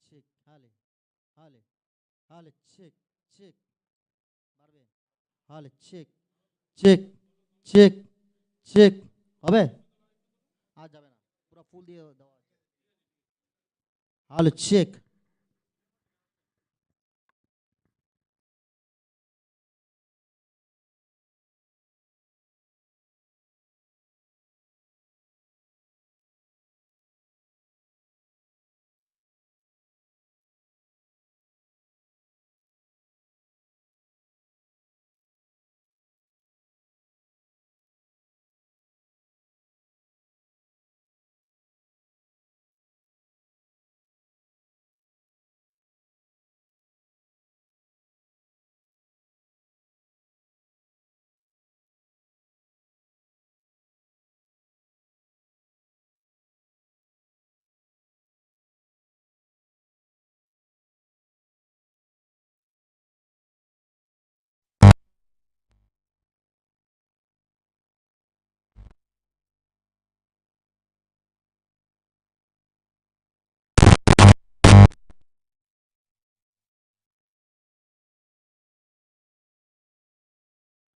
Check হালে হালে হালে চেক চেক পারবে হালে চেক চেক চেক চেক হবে আর যাবে না পুরো ফুল দিয়ে দেওয়া আছে হালে চেক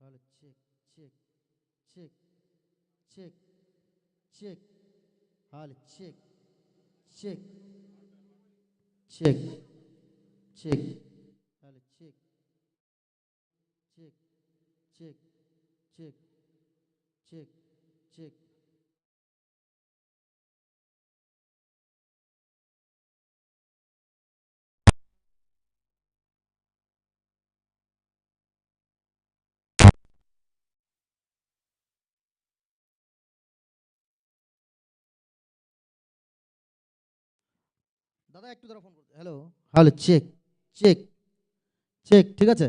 হালে check check check check check হালে চেক চেক চেক চেক হালে check check check check check check দাদা একটু দাঁড়া ফোন করতে hello hello check check check ঠিক আছে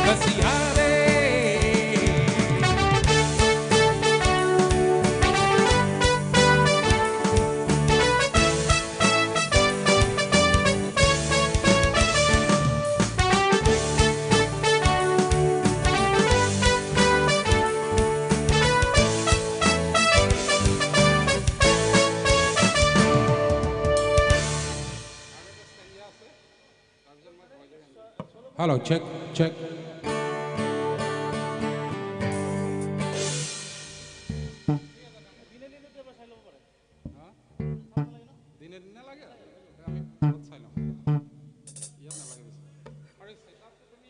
Kasiare. Hello, check, check. দিনে দিনে লাগে আমি ঘৰত চাই লওঁ ইয়াত নালাগে বেছি আৰু সেটআপটো তুমি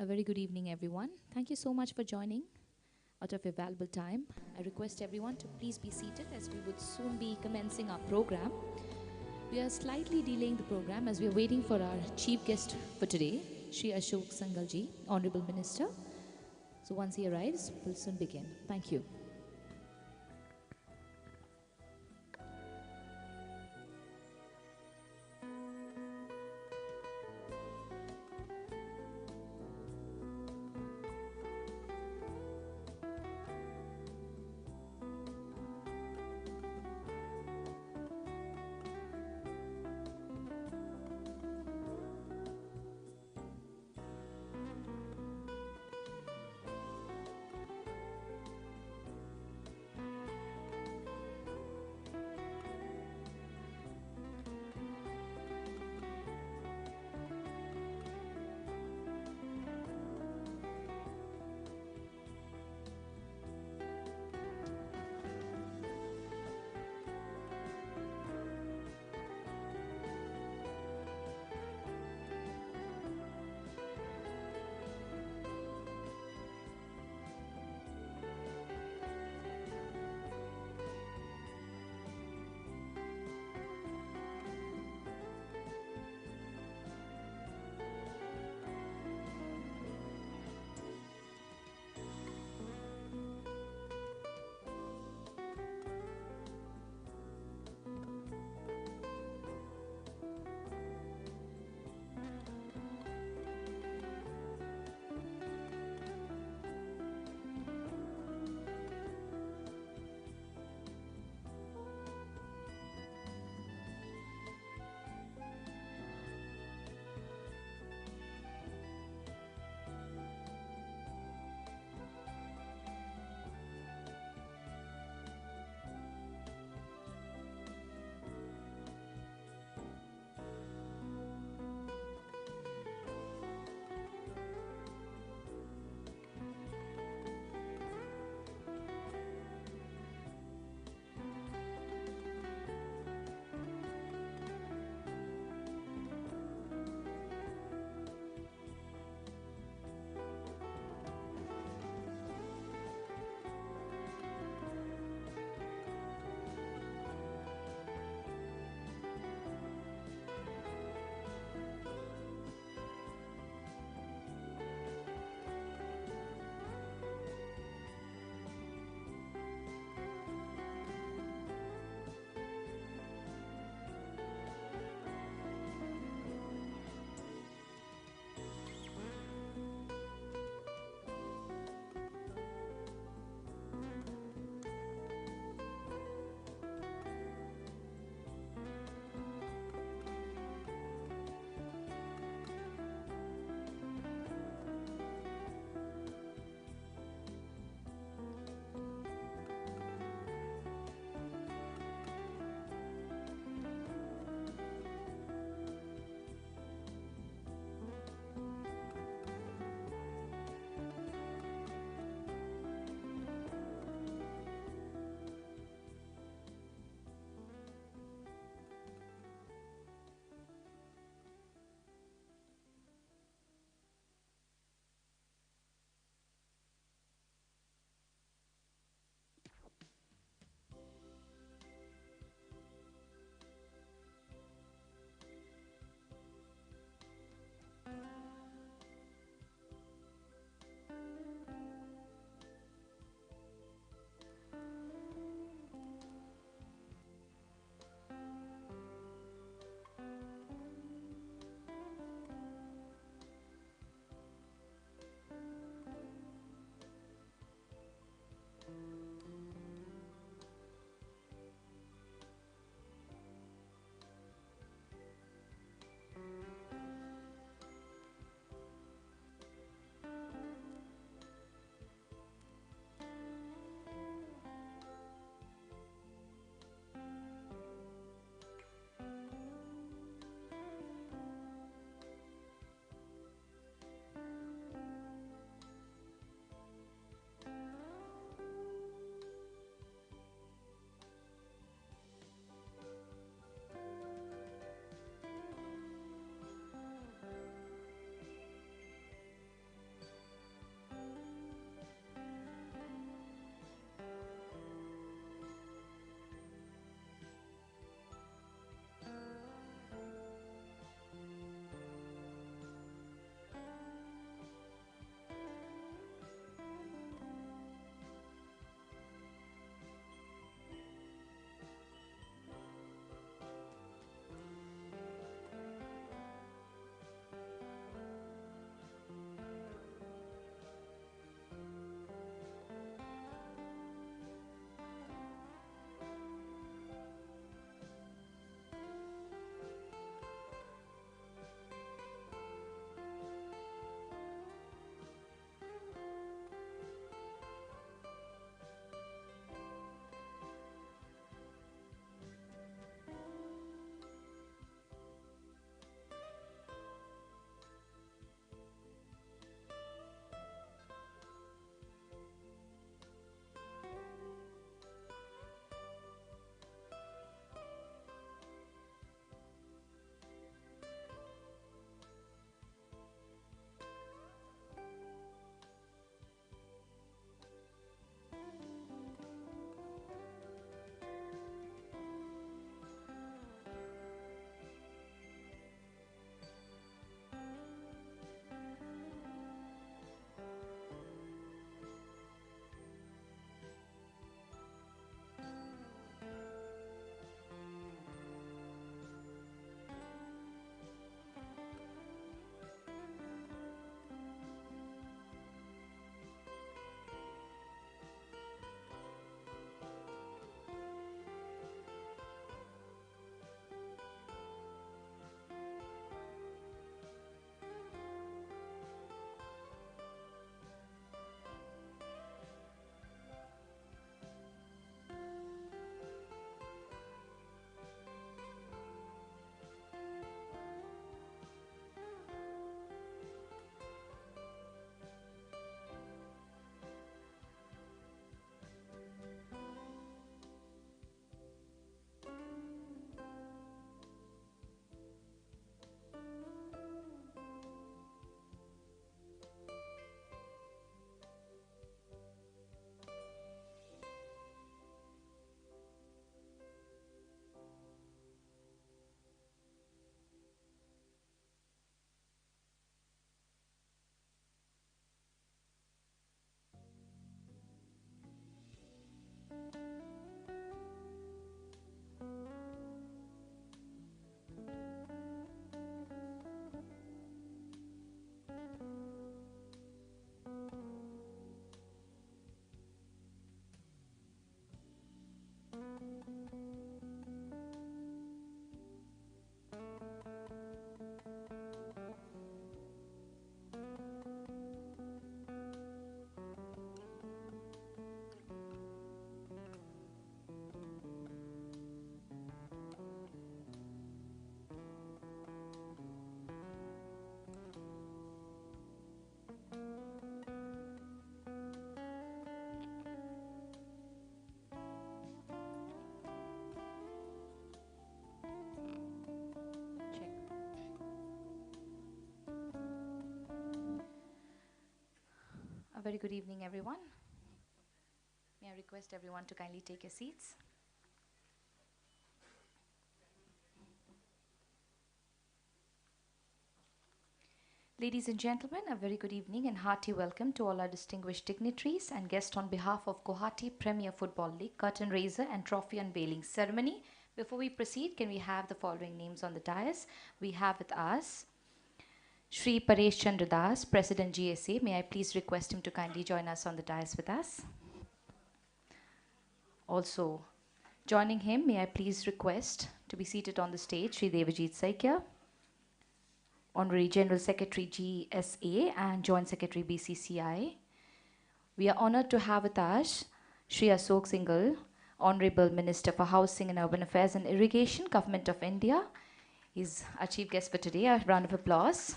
A very good evening, everyone. Thank you so much for joining out of your valuable time. I request everyone to please be seated as we would soon be commencing our program. We are slightly delaying the program as we are waiting for our chief guest for today, Shri Ashok Sangalji, Honorable Minister. So once he arrives, we'll soon begin. Thank you. A very good evening, everyone. May I request everyone to kindly take your seats? Ladies and gentlemen, a very good evening and hearty welcome to all our distinguished dignitaries and guests on behalf of Guwahati Premier Football League curtain raiser and trophy unveiling ceremony. Before we proceed, can we have the following names on the dais? We have with us Shri Paresh Chandra Das, President GSA. May I please request him to kindly join us on the dais with us? Also, joining him, may I please request to be seated on the stage Shri Devajit Saikia, Honorary General Secretary GSA and Joint Secretary BCCI. We are honored to have with us Shri Ashok Singhal, Honorable Minister for Housing and Urban Affairs and Irrigation, Government of India. He's our chief guest for today. A round of applause.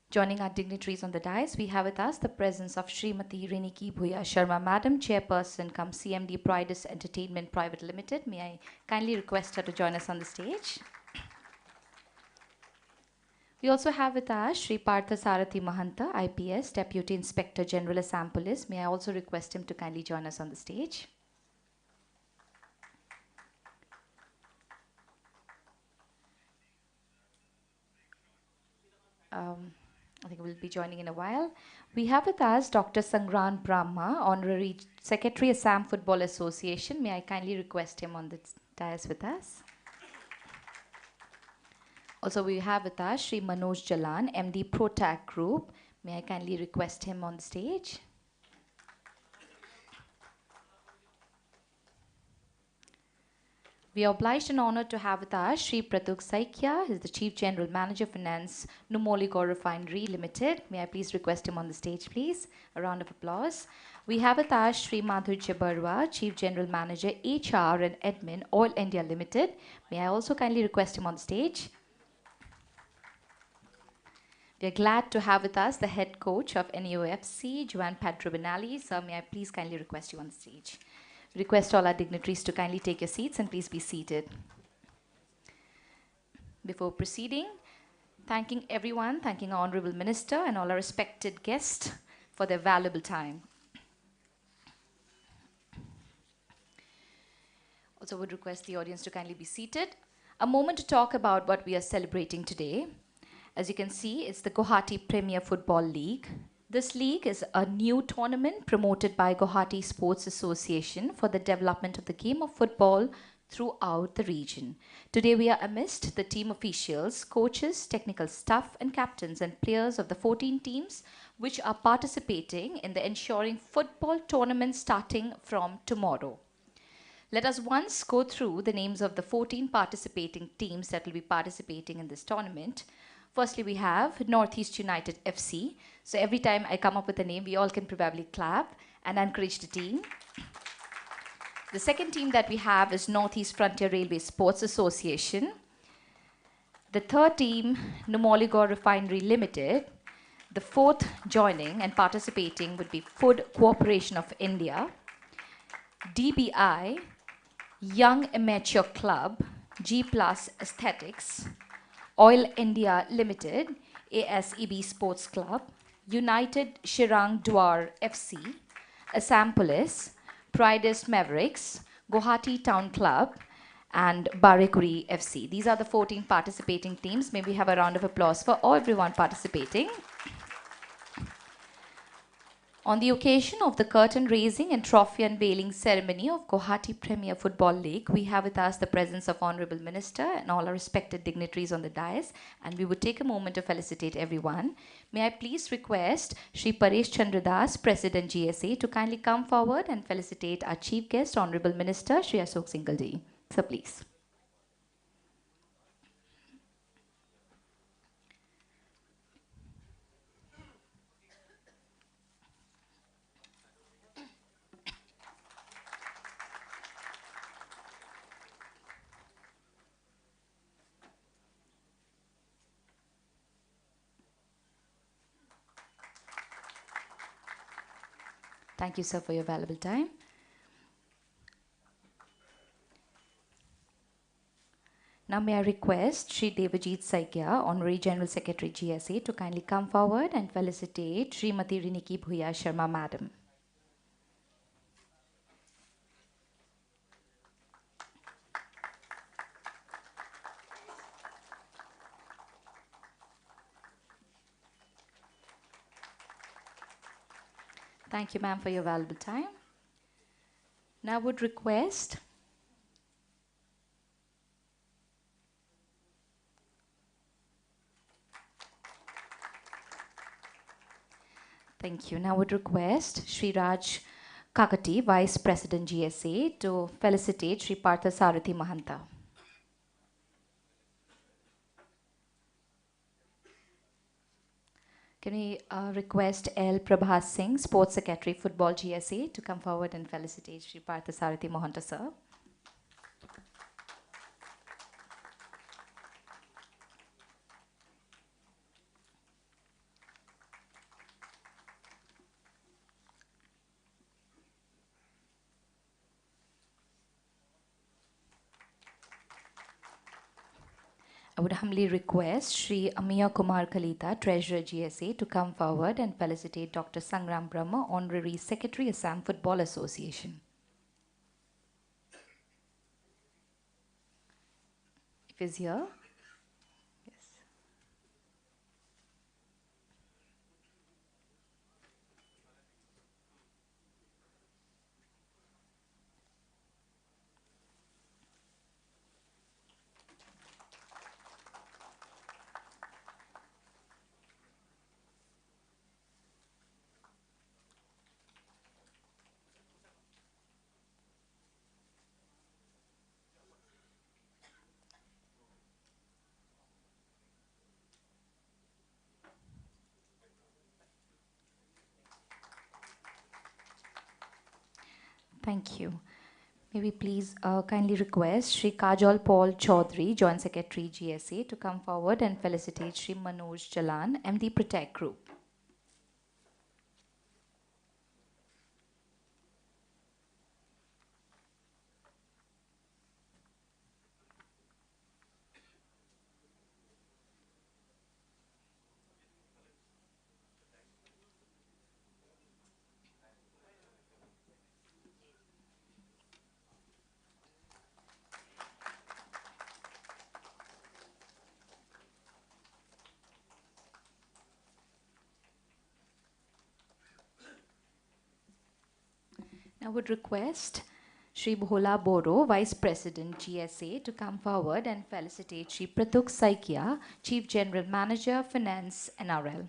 Joining our dignitaries on the dais, we have with us the presence of Srimati Reniki Bhuya Sharma, Madam Chairperson cum CMD Pridus Entertainment Private Limited. May I kindly request her to join us on the stage? We also have with us Shri Partha Sarathi Mahanta, IPS, Deputy Inspector General Assam Police. May I also request him to kindly join us on the stage? I think we'll be joining in a while. We have with us Dr. Sangran Brahma, Honorary Secretary Assam Football Association. May I kindly request him on the dais with us? Also, we have with us Shri Manoj Jalan, MD Protech Group. May I kindly request him on the stage? We are obliged and honored to have with us Shri Pratuk Saikia. He is the Chief General Manager Finance, Numoligarh Refinery Limited. May I please request him on the stage, please? A round of applause. We have with us Shri Madhur Jabarwa, Chief General Manager HR and Admin, Oil India Limited. May I also kindly request him on the stage? We are glad to have with us the head coach of NEOFC, Juan Pedro Benali. Sir, may I please kindly request you on the stage? Request all our dignitaries to kindly take your seats and please be seated. Before proceeding, thanking everyone, thanking our Honorable Minister and all our respected guests for their valuable time. Also would request the audience to kindly be seated. A moment to talk about what we are celebrating today. As you can see, it's the Guwahati Premier Football League. This league is a new tournament promoted by Guwahati Sports Association for the development of the game of football throughout the region. Today we are amidst the team officials, coaches, technical staff and captains and players of the 14 teams which are participating in the ensuring football tournament starting from tomorrow. Let us once go through the names of the 14 participating teams that will be participating in this tournament. Firstly, we have Northeast United FC. So every time I come up with a name, we all can probably clap and encourage the team. The second team that we have is Northeast Frontier Railway Sports Association. The third team, Numoligarh Refinery Limited. The fourth joining and participating would be Food Corporation of India. DBI, Young Amateur Club, G Plus Aesthetics. Oil India Limited, ASEB Sports Club, United Shirang Dwar FC, Assam Police, Pridus Mavericks, Guwahati Town Club, and Barekuri FC. These are the 14 participating teams. May we have a round of applause for everyone participating. On the occasion of the curtain raising and trophy unveiling ceremony of Guwahati Premier Football League, we have with us the presence of Honorable Minister and all our respected dignitaries on the dais, and we would take a moment to felicitate everyone. May I please request Shri Paresh Chandra Das, President GSA, to kindly come forward and felicitate our chief guest, Honorable Minister Shri Ashok Singhal ji. Sir, please. Thank you, sir, for your valuable time. Now may I request Shri Devajit Saikya, Honorary General Secretary GSA, to kindly come forward and felicitate Srimati Riniki Bhuya Sharma Madam. Thank you, ma'am, for your valuable time. Now I would request Thank you. Now I would request Shri Raj Kakati, Vice President GSA, to felicitate Shri Partha Sarathi Mahanta. Can we request L. Prabhas Singh, Sports Secretary, Football GSA, to come forward and felicitate Shri Partha Sarathi Mahanta, sir? I would humbly request Shri Amiya Kumar Kalita, Treasurer GSA, to come forward and felicitate Dr. Sangram Brahma, Honorary Secretary, Assam Football Association. If he's here. Yes. Thank you. May we please kindly request Shri Kajol Paul Chaudhary, Joint Secretary GSA, to come forward and felicitate Shri Manoj Jalan, MD Protech Group. I would request Shri Bhola Boro, Vice President GSA, to come forward and felicitate Shri Pratuk Saikia, Chief General Manager, Finance, NRL.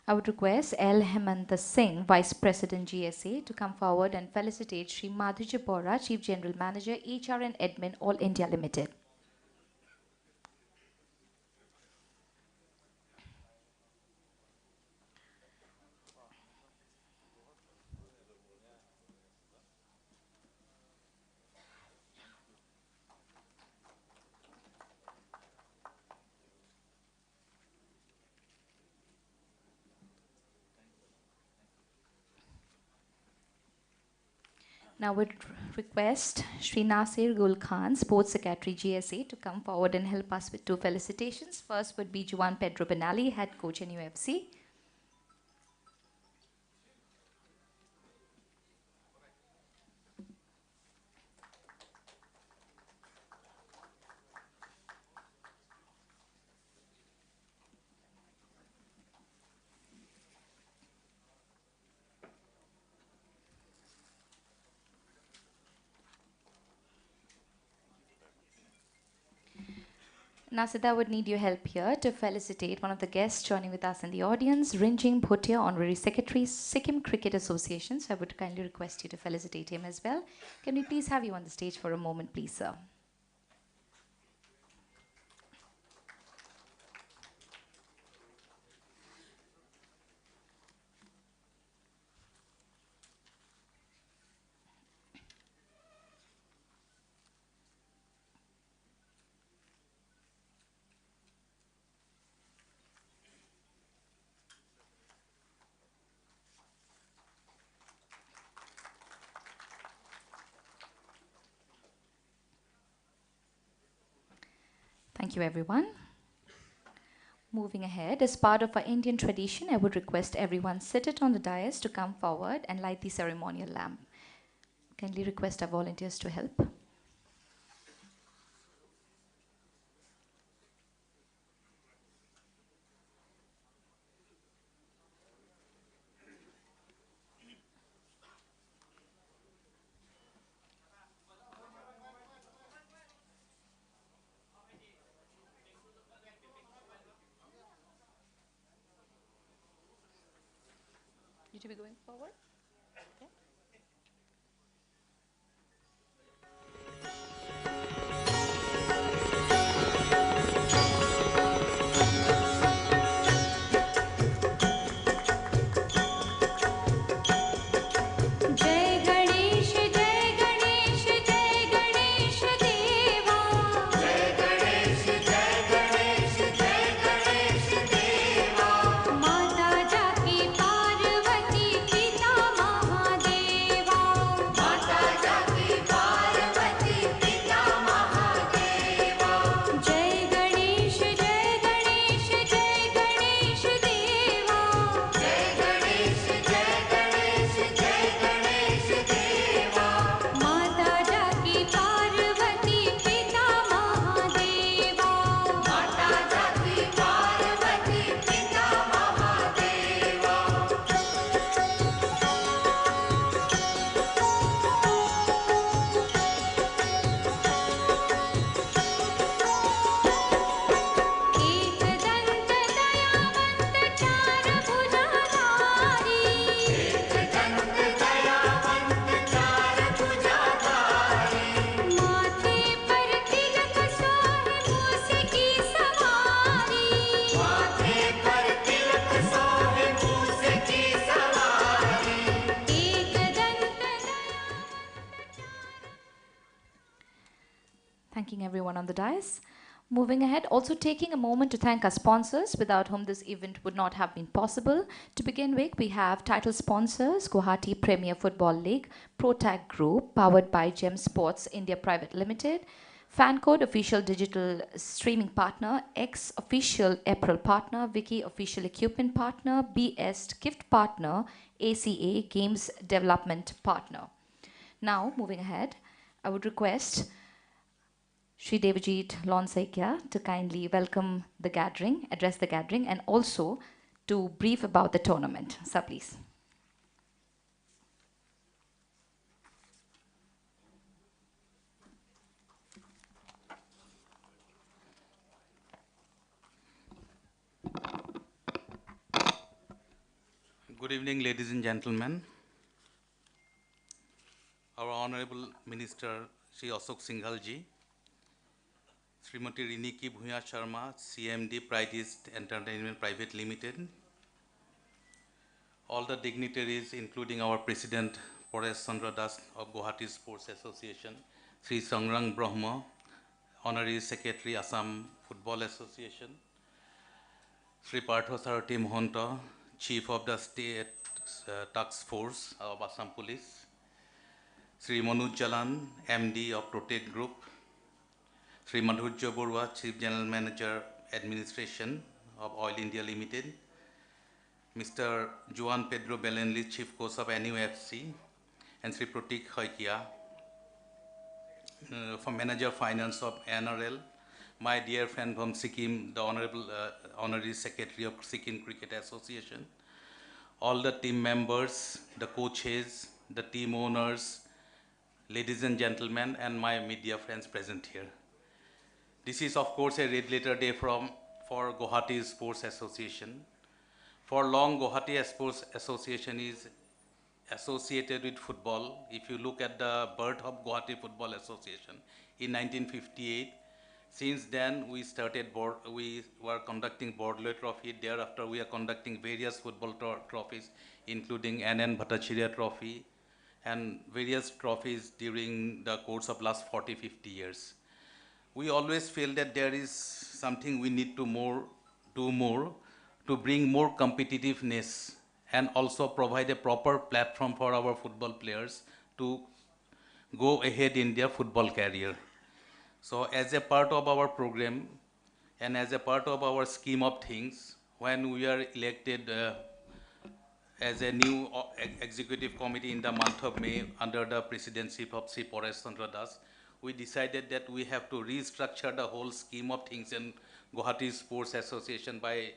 I would request L. Hemanta Singh, Vice President GSA, to come forward and felicitate Shri Madhurya Bora, Chief General Manager, HR and Admin, All India Limited. Now I would request Shri Nasir Gul Khan, Sports Secretary GSA, to come forward and help us with two felicitations. First would be Juan Pedro Benali, Head Coach in UFC. Now, Siddha, I would need your help here to felicitate one of the guests joining with us in the audience, Rinjing Bhutia, Honorary Secretary, Sikkim Cricket Association. So I would kindly request you to felicitate him as well. Can we please have you on the stage for a moment, please, sir? Thank you, everyone. Moving ahead, as part of our Indian tradition, I would request everyone seated on the dais to come forward and light the ceremonial lamp. Kindly request our volunteers to help. You to be going forward? Okay. जय गणेश जय गणेश देवा जय गणेश देवा माता जाकी पार्वती पिता महादेवा माता जाकी पार्वती पिता महादेवा जय गणेश देवा जय गणेश देवा माता जाकी पार्वती पिता महादेवा माता जाकी पार्वती पिता महादेवा एक दंत दयावंत चार भुजाधारी एक दंत दयावंत चार भुजाधारी माथे पर तिलक सोहे मूस की सवारी माथे पर तिलक सोहे मूस की सवारी एक दंत Thanking everyone on the dais. Moving ahead, also taking a moment to thank our sponsors, without whom this event would not have been possible. To begin with, we have title sponsors, Guwahati Premier Football League, Protech Group, powered by Gem Sports India Private Limited, FanCode official digital streaming partner, X official April partner, Wiki official equipment partner, BS gift partner, ACA Games Development partner. Now, moving ahead, I would request Shri Devajit Lonsaikia to kindly welcome the gathering, address the gathering, and also to brief about the tournament. Sir, please. Good evening, ladies and gentlemen. Our Honorable Minister, Shri Ashok Singhalji, Srimati Riniki Bhuya Sharma, CMD, Pride East Entertainment Private Limited, all the dignitaries, including our President, Paresh Chandra Das of Guwahati Sports Association, Sri Sangrang Brahma, Honorary Secretary, Assam Football Association, Sri Partho Sarati Mohanta, Chief of the State Task Force of Assam Police, Sri Manoj Jalan, MD of Protech Group, Sri Madhurya Borua, Chief General Manager, Administration of Oil India Limited, Mr. Juan Pedro Belenli, Chief Coach of NUFC, and Sri Pratik Hoikia, from Manager Finance of NRL, my dear friend from Sikkim, the Honorable Honorary Secretary of Sikkim Cricket Association, all the team members, the coaches, the team owners, ladies and gentlemen, and my media friends present here. This is, of course, a red letter day for Guwahati Sports Association. For long, Guwahati Sports Association is associated with football. If you look at the birth of Guwahati Football Association in 1958, since then we were conducting Bordloi Trophy. Thereafter, we are conducting various football trophies, including N.N. Bhattacharya Trophy, and various trophies during the course of last 40-50 years. We always feel that there is something we need to do more to bring more competitiveness and also provide a proper platform for our football players to go ahead in their football career. So as a part of our program, And as a part of our scheme of things, when we are elected as a new executive committee in the month of May under the presidency of Sri Paresh Chandra Das, we decided that we have to restructure the whole scheme of things in Guwahati Sports Association by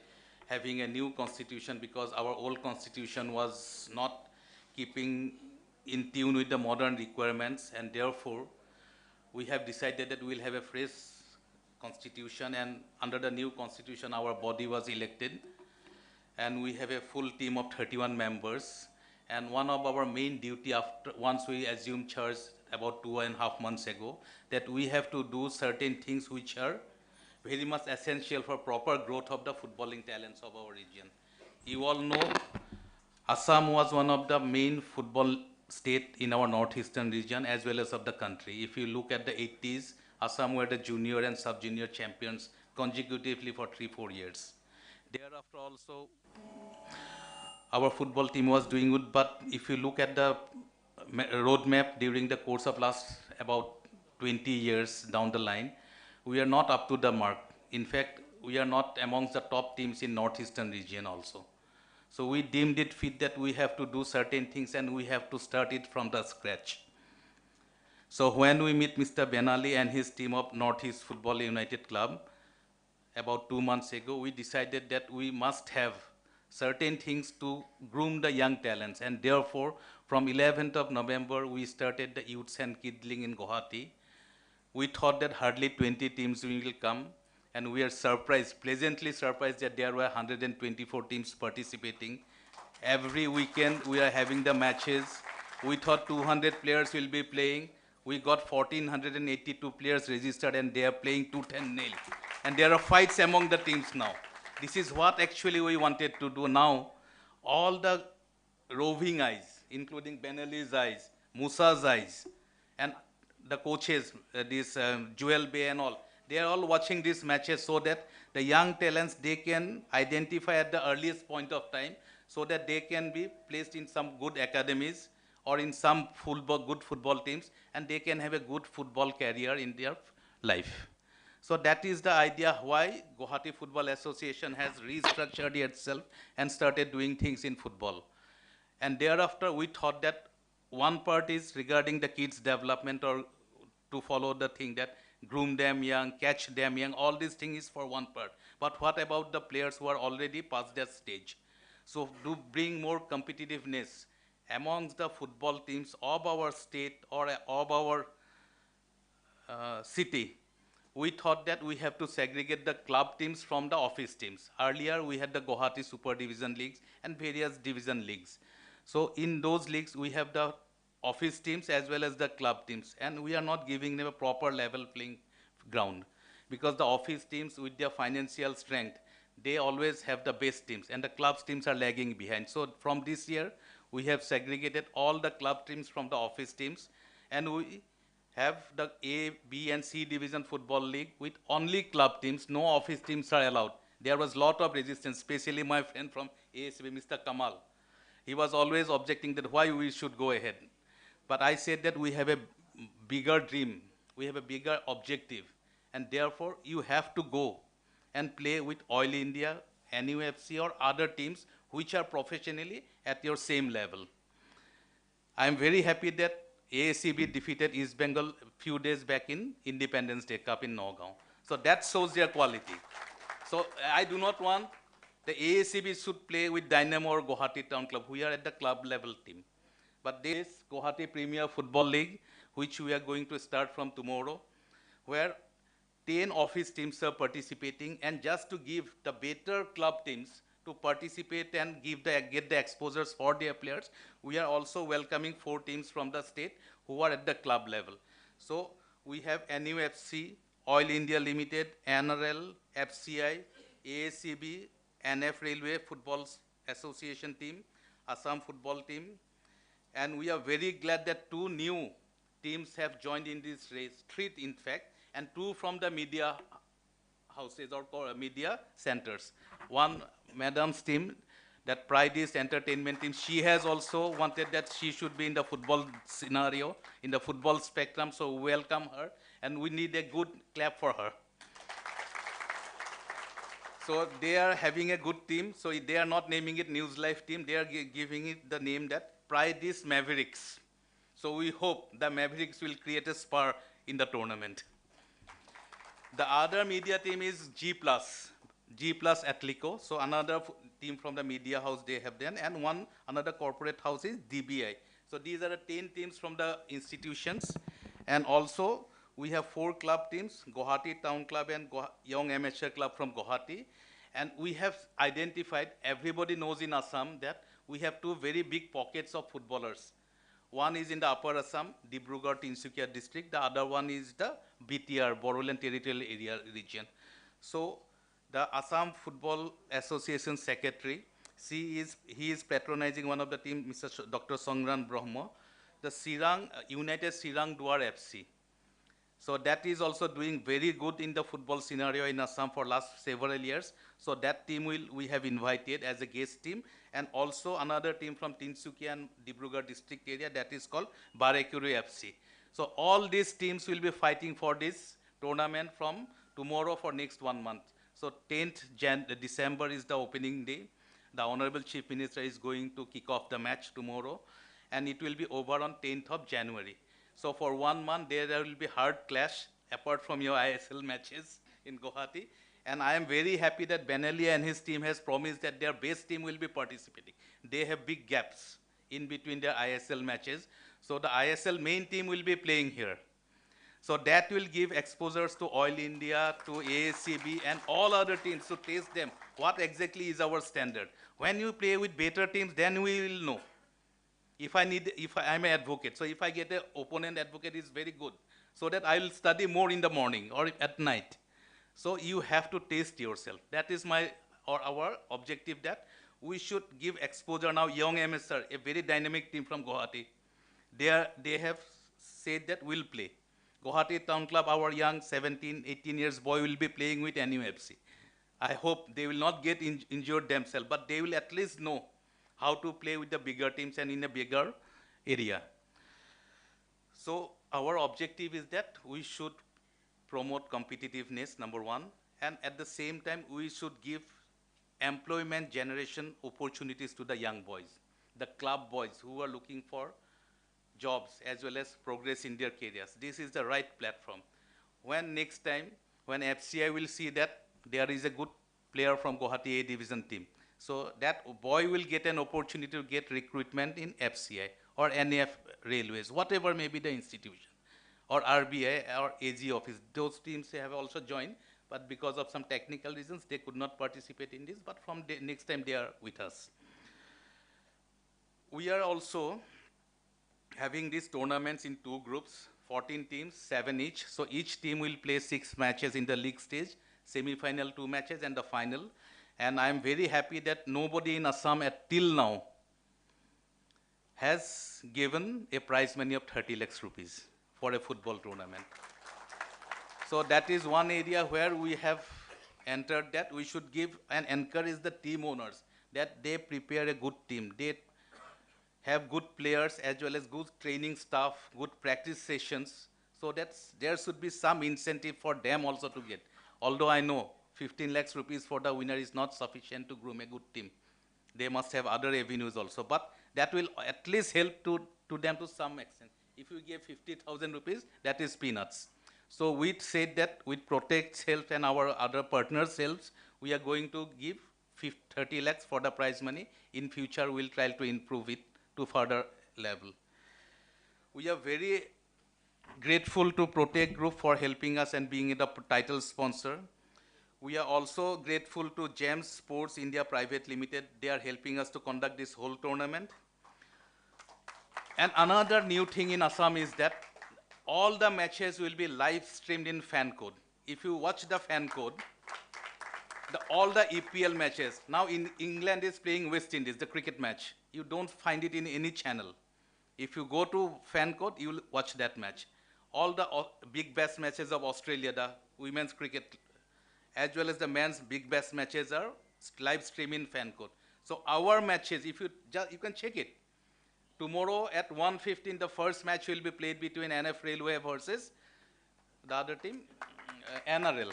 having a new constitution, because our old constitution was not keeping in tune with the modern requirements, and therefore we have decided that we will have a fresh constitution, and under the new constitution our body was elected, and we have a full team of 31 members. And one of our main duty after once we assumed charge about 2.5 months ago, that we have to do certain things which are very much essential for proper growth of the footballing talents of our region. You all know Assam was one of the main football state in our northeastern region as well as of the country. If you look at the 80s, Assam were the junior and sub-junior champions consecutively for 3-4 years. Thereafter also, our football team was doing good, but if you look at the roadmap during the course of last about 20 years down the line, we are not up to the mark. In fact, we are not amongst the top teams in northeastern region also. So we deemed it fit that we have to do certain things and we have to start it from the scratch. So when we meet Mr. Benali and his team of Northeast Football United Club about 2 months ago, we decided that we must have certain things to groom the young talents, and therefore from 11th of November we started the Youths and Kidling in Guwahati. We thought that hardly 20 teams will come, and we are surprised, pleasantly surprised, that there were 124 teams participating. Every weekend we are having the matches. We thought 200 players will be playing. We got 1,482 players registered and they are playing 210-0. And there are fights among the teams now. This is what actually we wanted to do now. All the roving eyes, including Benali's eyes, Musa's eyes, and the coaches, Joel Bay and all, they are all watching these matches so that the young talents, they can identify at the earliest point of time so that they can be placed in some good academies or in some good football teams, and they can have a good football career in their life. So that is the idea why Guwahati Football Association has restructured itself and started doing things in football. And thereafter we thought that one part is regarding the kids' development, or to follow the thing that groom them young, catch them young, all these things is for one part. But what about the players who are already past that stage? So to bring more competitiveness amongst the football teams of our state or of our city, we thought that we have to segregate the club teams from the office teams. Earlier we had the Guwahati Super Division Leagues and various division leagues. So in those leagues we have the office teams as well as the club teams, and we are not giving them a proper level playing ground, because the office teams with their financial strength, they always have the best teams, and the clubs teams are lagging behind. So from this year we have segregated all the club teams from the office teams, and we have the A, B and C division football league with only club teams. No office teams are allowed. There was a lot of resistance, especially my friend from ASB, Mr. Kamal. He was always objecting that why we should go ahead. But I said that we have a bigger dream, we have a bigger objective, and therefore you have to go and play with Oil India, NUFC or other teams which are professionally at your same level. I am very happy that AACB defeated East Bengal a few days back in Independence Day Cup in Nagaon. So that shows their quality. So I do not want the AACB should play with Dynamo or Guwahati Town Club. We are at the club level team. But this Guwahati Premier Football League, which we are going to start from tomorrow, where 10 office teams are participating, and just to give the better club teams to participate and get the exposures for their players, we are also welcoming 4 teams from the state who are at the club level. So we have NUFC, Oil India Limited, NRL, FCI, AACB, NF Railway Football Association team, Assam football team, and we are very glad that 2 new teams have joined in this race, 3 in fact, and 2 from the media houses or media centers. One madam's team, that Pride is Entertainment team, she has also wanted that she should be in the football scenario, in the football spectrum, so welcome her, and we need a good clap for her. So they are having a good team. So they are not naming it News Life team. They are giving it the name that Pride is Mavericks. So we hope the Mavericks will create a spur in the tournament. The other media team is G Plus Atlico. So another team from the media house they have done, and another corporate house is DBI. So these are the 10 teams from the institutions, and also we have 4 club teams: Guwahati Town Club and Young Amateur Club from Guwahati. And we have identified, everybody knows in Assam that we have 2 very big pockets of footballers. One is in the Upper Assam, Dibrugarh, Tinsukia district. The other one is the BTR, Bodoland Territorial Area region. So the Assam Football Association Secretary, he is patronizing one of the team, Mr. Dr. Songran Brahma, the United Sirang Duar FC. So that is also doing very good in the football scenario in Assam for last several years. So that team we have invited as a guest team, and also another team from Tinsukia and Dibrugarh district area that is called Barekuri FC. So all these teams will be fighting for this tournament from tomorrow for next 1 month. So 10th December is the opening day. The Honorable Chief Minister is going to kick off the match tomorrow, and it will be over on 10th of January. So for 1 month, there will be hard clash apart from your ISL matches in Guwahati. And I am very happy that Benelia and his team has promised that their base team will be participating. They have big gaps in between their ISL matches. So the ISL main team will be playing here. So that will give exposures to Oil India, to ASCB, and all other teams to taste them. What exactly is our standard? When you play with better teams, then we will know. If I'm an advocate, so if I get an opponent advocate is very good, so that I will study more in the morning or at night. So you have to taste yourself. That is our objective, that we should give exposure now. Young MSR, a very dynamic team from Guwahati, they have said that we'll play. Guwahati Town Club, our young 17, 18 years boy will be playing with NUFC. I hope they will not get injured themselves, but they will at least know how to play with the bigger teams and in a bigger area. So our objective is that we should promote competitiveness, number 1, and at the same time, we should give employment generation opportunities to the young boys, the club boys who are looking for jobs as well as progress in their careers. This is the right platform. When next time, when FCI will see that there is a good player from Guwahati A division team, so that boy will get an opportunity to get recruitment in FCI or NAF Railways, whatever may be the institution, or RBI or AG office. Those teams have also joined, but because of some technical reasons, they could not participate in this, but from next time they are with us. We are also having these tournaments in 2 groups, 14 teams, 7 each. So each team will play 6 matches in the league stage, semi-final 2 matches, and the final. And I'm very happy that nobody in Assam till now has given a prize money of 30 lakhs rupees for a football tournament. So that is one area where we have entered, that we should give and encourage the team owners that they prepare a good team. They have good players as well as good training staff, good practice sessions, so that there should be some incentive for them also to get. Although I know 15 lakhs rupees for the winner is not sufficient to groom a good team. They must have other avenues also, but that will at least help to them to some extent. If you give 50,000 rupees, that is peanuts. So we said that with Protech's help and our other partners' help, we are going to give 30 lakhs for the prize money. In future, we'll try to improve it to further level. We are very grateful to Protech Group for helping us and being the title sponsor. We are also grateful to GEMS Sports India Private Limited. They are helping us to conduct this whole tournament. And another new thing in Assam is that all the matches will be live streamed in fan code. If you watch the fan code, all the EPL matches, now in England is playing West Indies, the cricket match. You don't find it in any channel. If you go to fan code, you will watch that match. All the big bash matches of Australia, the women's cricket, as well as the men's big bash matches are live streamed in fan code. So our matches, if you can check it. Tomorrow at 1:15, the first match will be played between NF Railway versus the other team, NRL.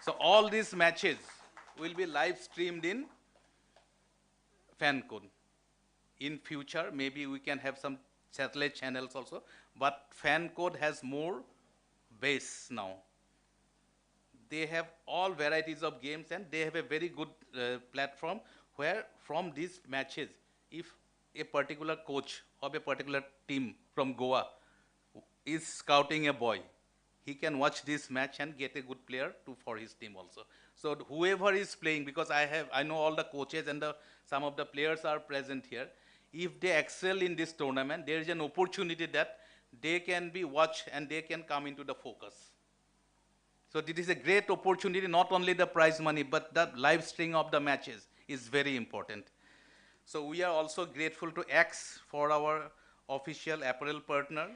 So all these matches will be live streamed in FanCode. In future, maybe we can have some satellite channels also, but FanCode has more base now. They have all varieties of games and they have a very good platform where from these matches, if a particular coach of a particular team from Goa is scouting a boy, he can watch this match and get a good player for his team also. So whoever is playing, because I know all the coaches and some of the players are present here. If they excel in this tournament, there is an opportunity that they can be watched and they can come into the focus. So this is a great opportunity, not only the prize money, but the live stream of the matches is very important. So we are also grateful to X for our official apparel partner,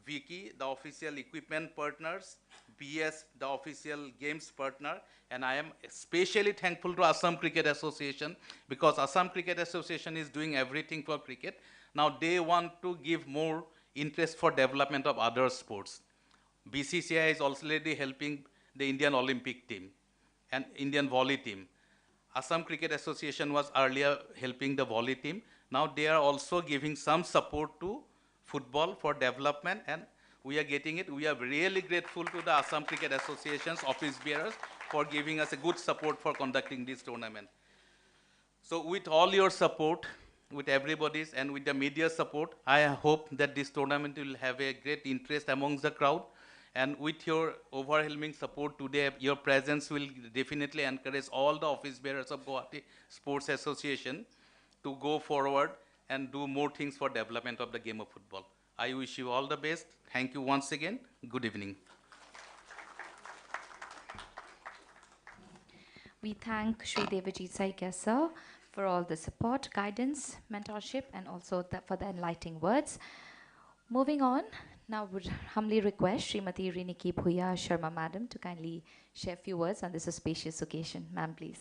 Vicky, the official equipment partners, BS, the official games partner, and I am especially thankful to Assam Cricket Association because Assam Cricket Association is doing everything for cricket. Now they want to give more interest for development of other sports. BCCI is already helping the Indian Olympic team and Indian volley team. Assam Cricket Association was earlier helping the volley team. Now they are also giving some support to football for development and we are getting it. We are really grateful to the Assam Cricket Association's office bearers for giving us a good support for conducting this tournament. So with all your support, with everybody's and with the media support, I hope that this tournament will have a great interest amongst the crowd. And with your overwhelming support today, your presence will definitely encourage all the office bearers of Guwahati Sports Association to go forward and do more things for development of the game of football. I wish you all the best. Thank you once again. Good evening. We thank Shri Devajit Saikia sir for all the support, guidance, mentorship, and also for the enlightening words. Moving on, now would humbly request Srimati Riniki Bhuya Sharma Madam to kindly share a few words on this auspicious occasion. Ma'am, please.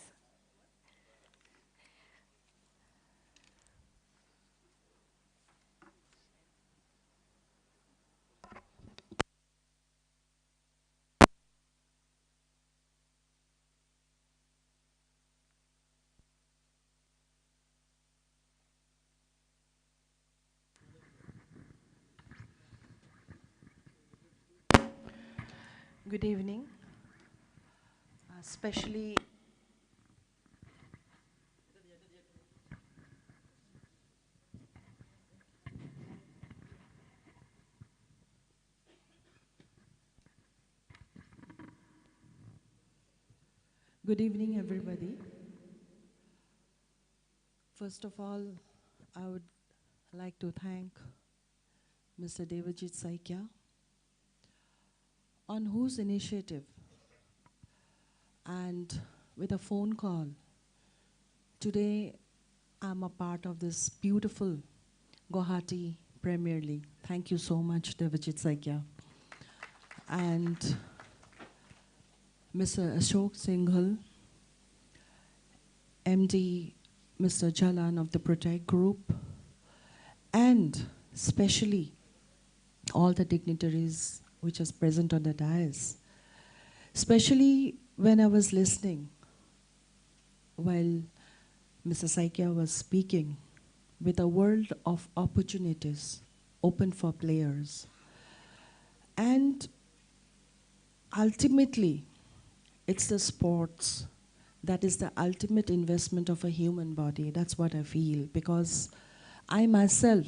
Good evening. Especially good evening, everybody. First of all, I would like to thank Mr. Devajit Saikia, on whose initiative and with a phone call, today I'm a part of this beautiful Guwahati Premier League. Thank you so much, Devajit Saikia. And Mr. Ashok Singhal, MD Mr. Jalan of the Protech Group, and especially all the dignitaries which is present on the dais. Especially when I was listening while Mr. Saikia was speaking, with a world of opportunities open for players. And ultimately, it's the sports that is the ultimate investment of a human body. That's what I feel, because I myself,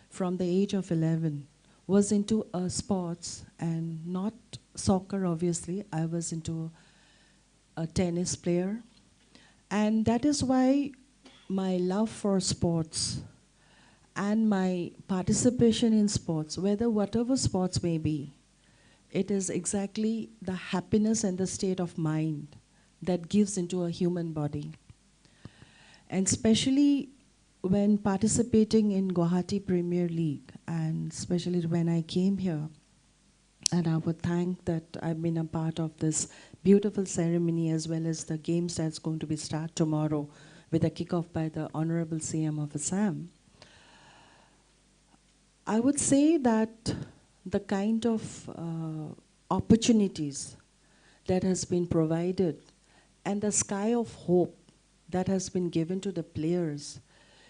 from the age of 11, was into sports, and not soccer, obviously. I was into a tennis player. And that is why my love for sports and my participation in sports, whatever sports may be, it is exactly the happiness and the state of mind that gives into a human body. And especially when participating in Guwahati Premier League, and especially when I came here, and I would thank that I've been a part of this beautiful ceremony as well as the games that's going to be start tomorrow with a kickoff by the Honorable CM of Assam. I would say that the kind of opportunities that has been provided and the sky of hope that has been given to the players.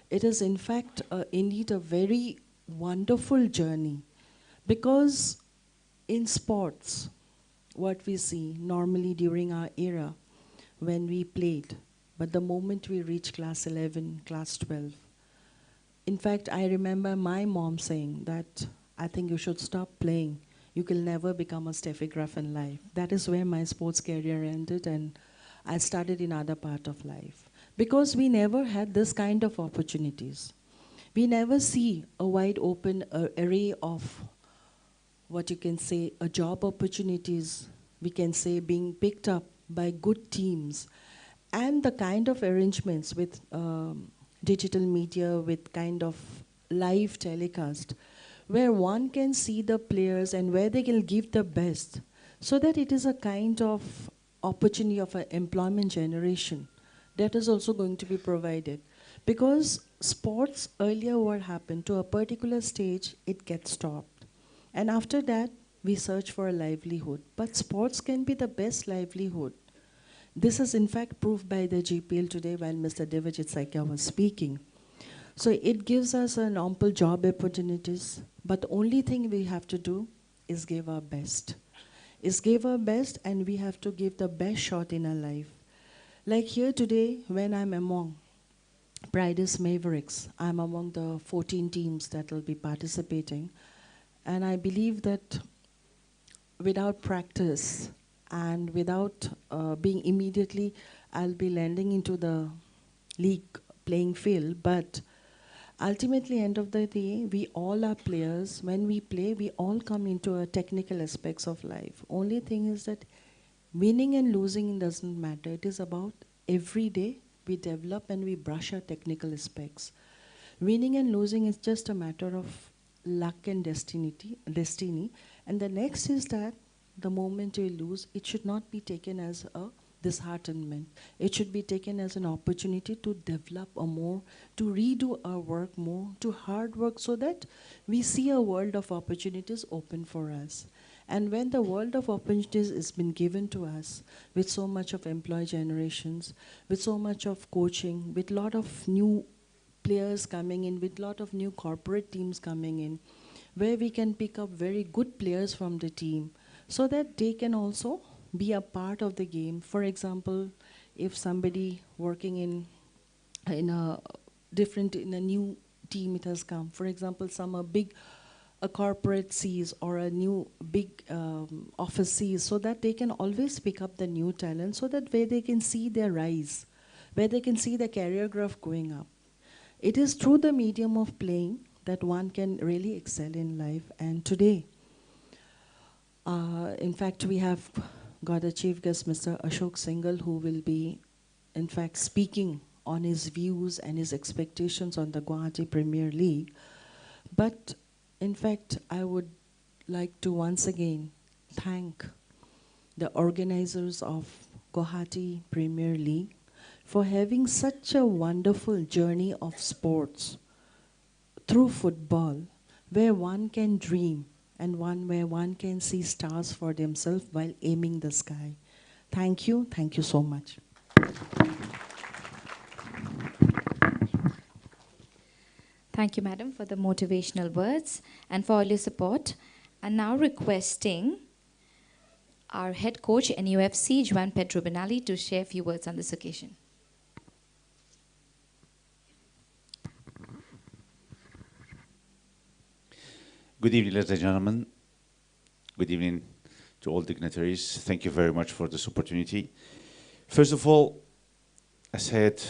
It is in fact indeed a very wonderful journey, because in sports, what we see normally during our era when we played, but the moment we reach class 11, class 12, in fact, I remember my mom saying that, I think you should stop playing. You will never become a Steffi Graf in life. That is where my sports career ended, and I started in other part of life. Because we never had this kind of opportunities. We never see a wide open array of, what you can say, job opportunities, we can say, being picked up by good teams, and the kind of arrangements with digital media, with kind of live telecast, where one can see the players and where they can give the best, so that it is a kind of opportunity of an employment generation that is also going to be provided. Because sports earlier, what happened, to a particular stage, it gets stopped. And after that, we search for a livelihood. But sports can be the best livelihood. This is in fact proved by the GPL today while Mr. Devajit Saikya was speaking. So it gives us an ample job opportunities, but the only thing we have to do is give our best. Is give our best, and we have to give the best shot in our life. Like here today, when I'm among Pride's Mavericks, I'm among the 14 teams that will be participating. And I believe that without practice and without being immediately, I'll be landing into the league playing field. But ultimately, end of the day, we all are players. When we play, we all come into a technical aspects of life. Only thing is that winning and losing doesn't matter. It is about every day we develop and we brush our technical aspects. Winning and losing is just a matter of luck and destiny. And the next is that the moment you lose, it should not be taken as a disheartenment. It should be taken as an opportunity to develop a more, to redo our work more, to hard work, so that we see a world of opportunities open for us. And when the world of opportunities has been given to us, with so much of employee generations, with so much of coaching, with a lot of new players coming in, with a lot of new corporate teams coming in, where we can pick up very good players from the team, so that they can also be a part of the game. For example, if somebody working in a new team, it has come. For example, some big a corporate sees, or a new big office sees, so that they can always pick up the new talent, so that where they can see their rise, where they can see the career graph going up. It is through the medium of playing that one can really excel in life. And today, in fact, we have got a chief guest, Mr. Ashok Singhal, who will be, in fact, speaking on his views and his expectations on the Guwahati Premier League. But in fact, I would like to once again thank the organizers of Guwahati Premier League for having such a wonderful journey of sports through football, where one can dream and where one can see stars for themselves while aiming the sky. Thank you so much. Thank you, madam, for the motivational words and for all your support. And now requesting our head coach, NUFC, Juan Pedro Benali, to share a few words on this occasion. Good evening, ladies and gentlemen. Good evening to all dignitaries. Thank you very much for this opportunity. First of all, I said,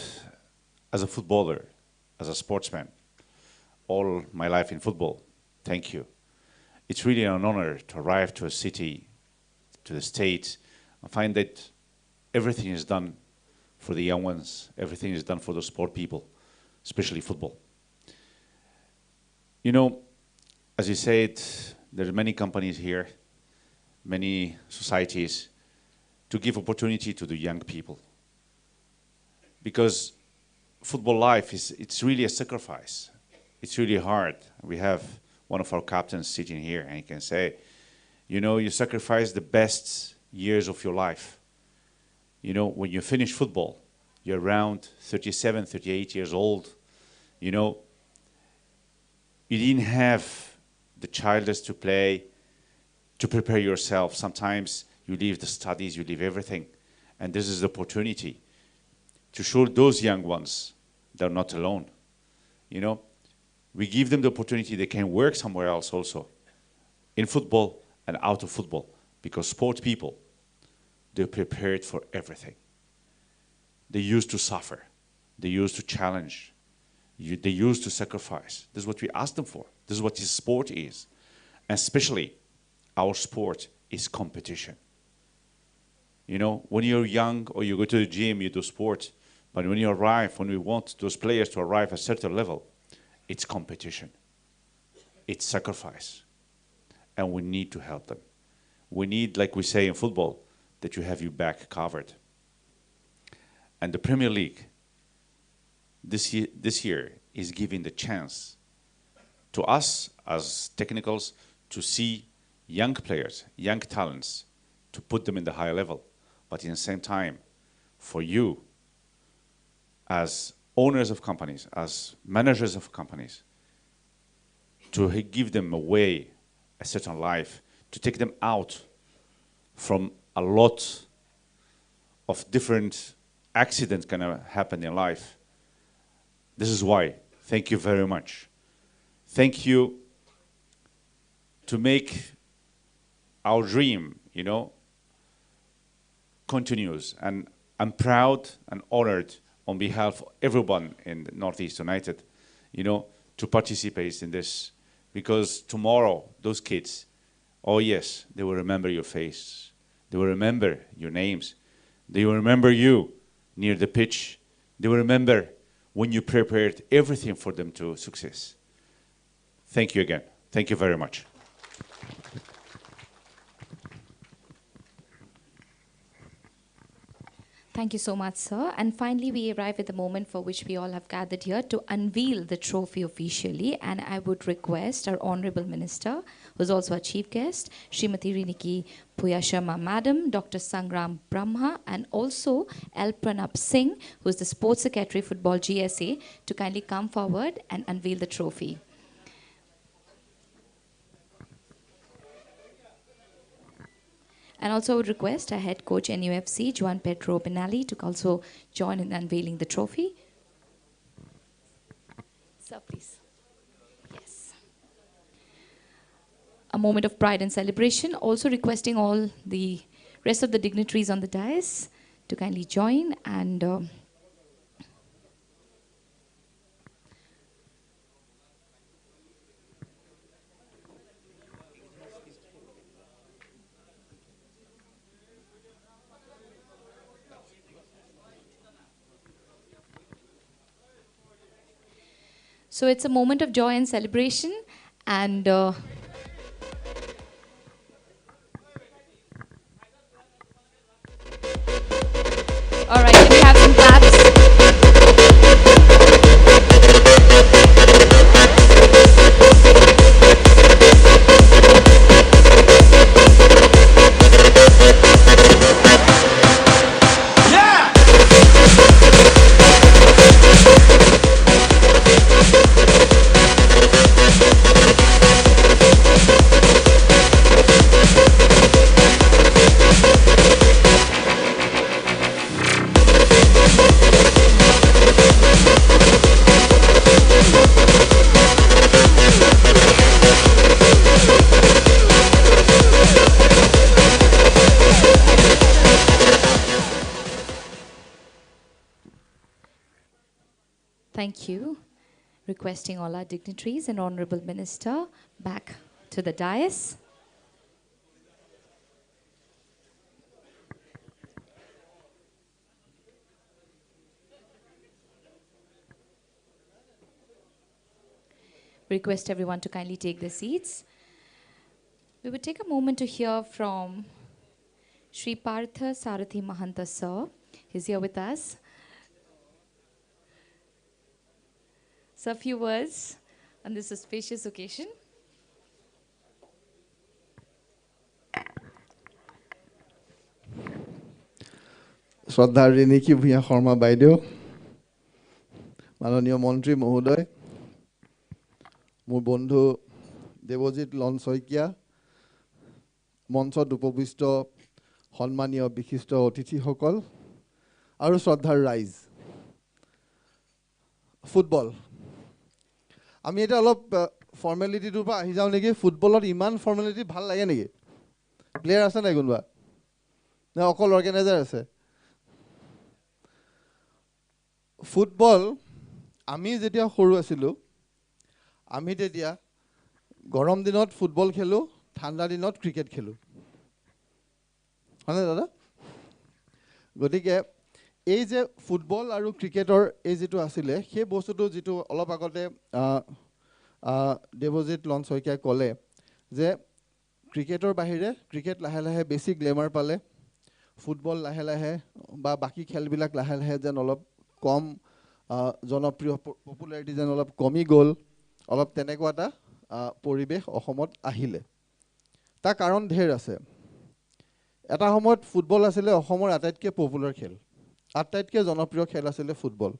as a footballer, as a sportsman, all my life in football, thank you. It's really an honor to arrive to a city, to the state, and find that everything is done for the young ones, everything is done for the sport people, especially football. You know, as you said, there are many companies here, many societies, to give opportunity to the young people. Because football life it's really a sacrifice. It's really hard. We have one of our captains sitting here, and he can say, you know, you sacrifice the best years of your life. You know, when you finish football, you're around 37, 38 years old. You know, you didn't have the childless to play, to prepare yourself. Sometimes you leave the studies, you leave everything. And this is the opportunity to show those young ones they're not alone. You know, we give them the opportunity they can work somewhere else also, in football and out of football, because sport people, they're prepared for everything. They used to suffer. They used to challenge. They used to sacrifice. This is what we ask them for. This is what his sport is. And especially, our sport is competition. You know, when you're young or you go to the gym, you do sport. But when you arrive, when we want those players to arrive at a certain level, it's competition. It's sacrifice. And we need to help them. We need, like we say in football, that you have your back covered. And the Premier League this year is giving the chance to us as technicals to see young players, young talents, to put them in the higher level. But in the same time, for you, as owners of companies, as managers of companies, to give them a way, a certain life, to take them out from a lot of different accidents gonna happen in life. This is why. Thank you very much. Thank you to make our dream, you know, continues. And I'm proud and honored on behalf of everyone in Northeast United, you know, to participate in this. Because tomorrow, those kids, oh yes, they will remember your face. They will remember your names. They will remember you near the pitch. They will remember when you prepared everything for them to success. Thank you again. Thank you very much. Thank you so much, sir. And finally, we arrive at the moment for which we all have gathered here to unveil the trophy officially. And I would request our Honorable Minister, who's also our chief guest, Srimati Riniki Puyasharma Madam, Dr. Sangram Brahma, and also L. Pranab Singh, who's the Sports Secretary, Football GSA, to kindly come forward and unveil the trophy. And also I would request our head coach NUFC, Juan Pedro Benali, to also join in unveiling the trophy. Sir, please. Yes. A moment of pride and celebration. Also requesting all the rest of the dignitaries on the dais to kindly join and so it's a moment of joy and celebration, and all right, can we have some claps? Thank you. Requesting all our dignitaries and Honorable Minister back to the dais. Request everyone to kindly take their seats. We would take a moment to hear from Sri Partha Sarathi Mahanta sir. He's here with us. So a few words on this auspicious occasion. শ্ৰদ্ধাৰ ৰিণিকী ভূঞা শৰ্মা বাইদেউ, মাননীয় মন্ত্ৰী মহোদয়, মোৰ বন্ধু দেৱজিৎ লন শইকীয়া, মঞ্চত উপবিষ্ট সন্মানীয় বিশিষ্ট অতিথিসকল আৰু শ্ৰদ্ধাৰ ৰাইজ। ফুটবল, আমি এতিয়া অলপ ফৰ্মেলিটিটোৰ পৰা আহি যাওঁ নেকি। ফুটবলত ইমান ফৰ্মেলিটি ভাল লাগে নেকি? প্লেয়াৰ আছে নাই কোনোবা? নে অকল অৰ্গেনাইজাৰ আছে? ফুটবল আমি যেতিয়া সৰু আছিলোঁ, আমি তেতিয়া গৰম দিনত ফুটবল খেলোঁ, ঠাণ্ডা দিনত ক্ৰিকেট খেলোঁ, হয়নে দাদা? গতিকে এই যে ফুটবল আৰু ক্ৰিকেটৰ এই যিটো আছিলে, সেই বস্তুটো যিটো অলপ আগতে দেৱজিৎ লন শইকীয়াই ক'লে যে ক্ৰিকেটৰ বাহিৰে ক্ৰিকেট লাহে লাহে বেছি গ্লেমাৰ পালে, ফুটবল লাহে লাহে বা বাকী খেলবিলাক লাহে লাহে যেন অলপ কম জনপ্ৰিয়, পপুলাৰিটি যেন অলপ কমি গ'ল, অলপ তেনেকুৱা এটা পৰিৱেশ অসমত আহিলে। তাৰ কাৰণ ঢেৰ আছে। এটা সময়ত ফুটবল আছিলে অসমৰ আটাইতকৈ পপুলাৰ খেল, আটাইতকৈ জনপ্ৰিয় খেল আছিলে ফুটবল।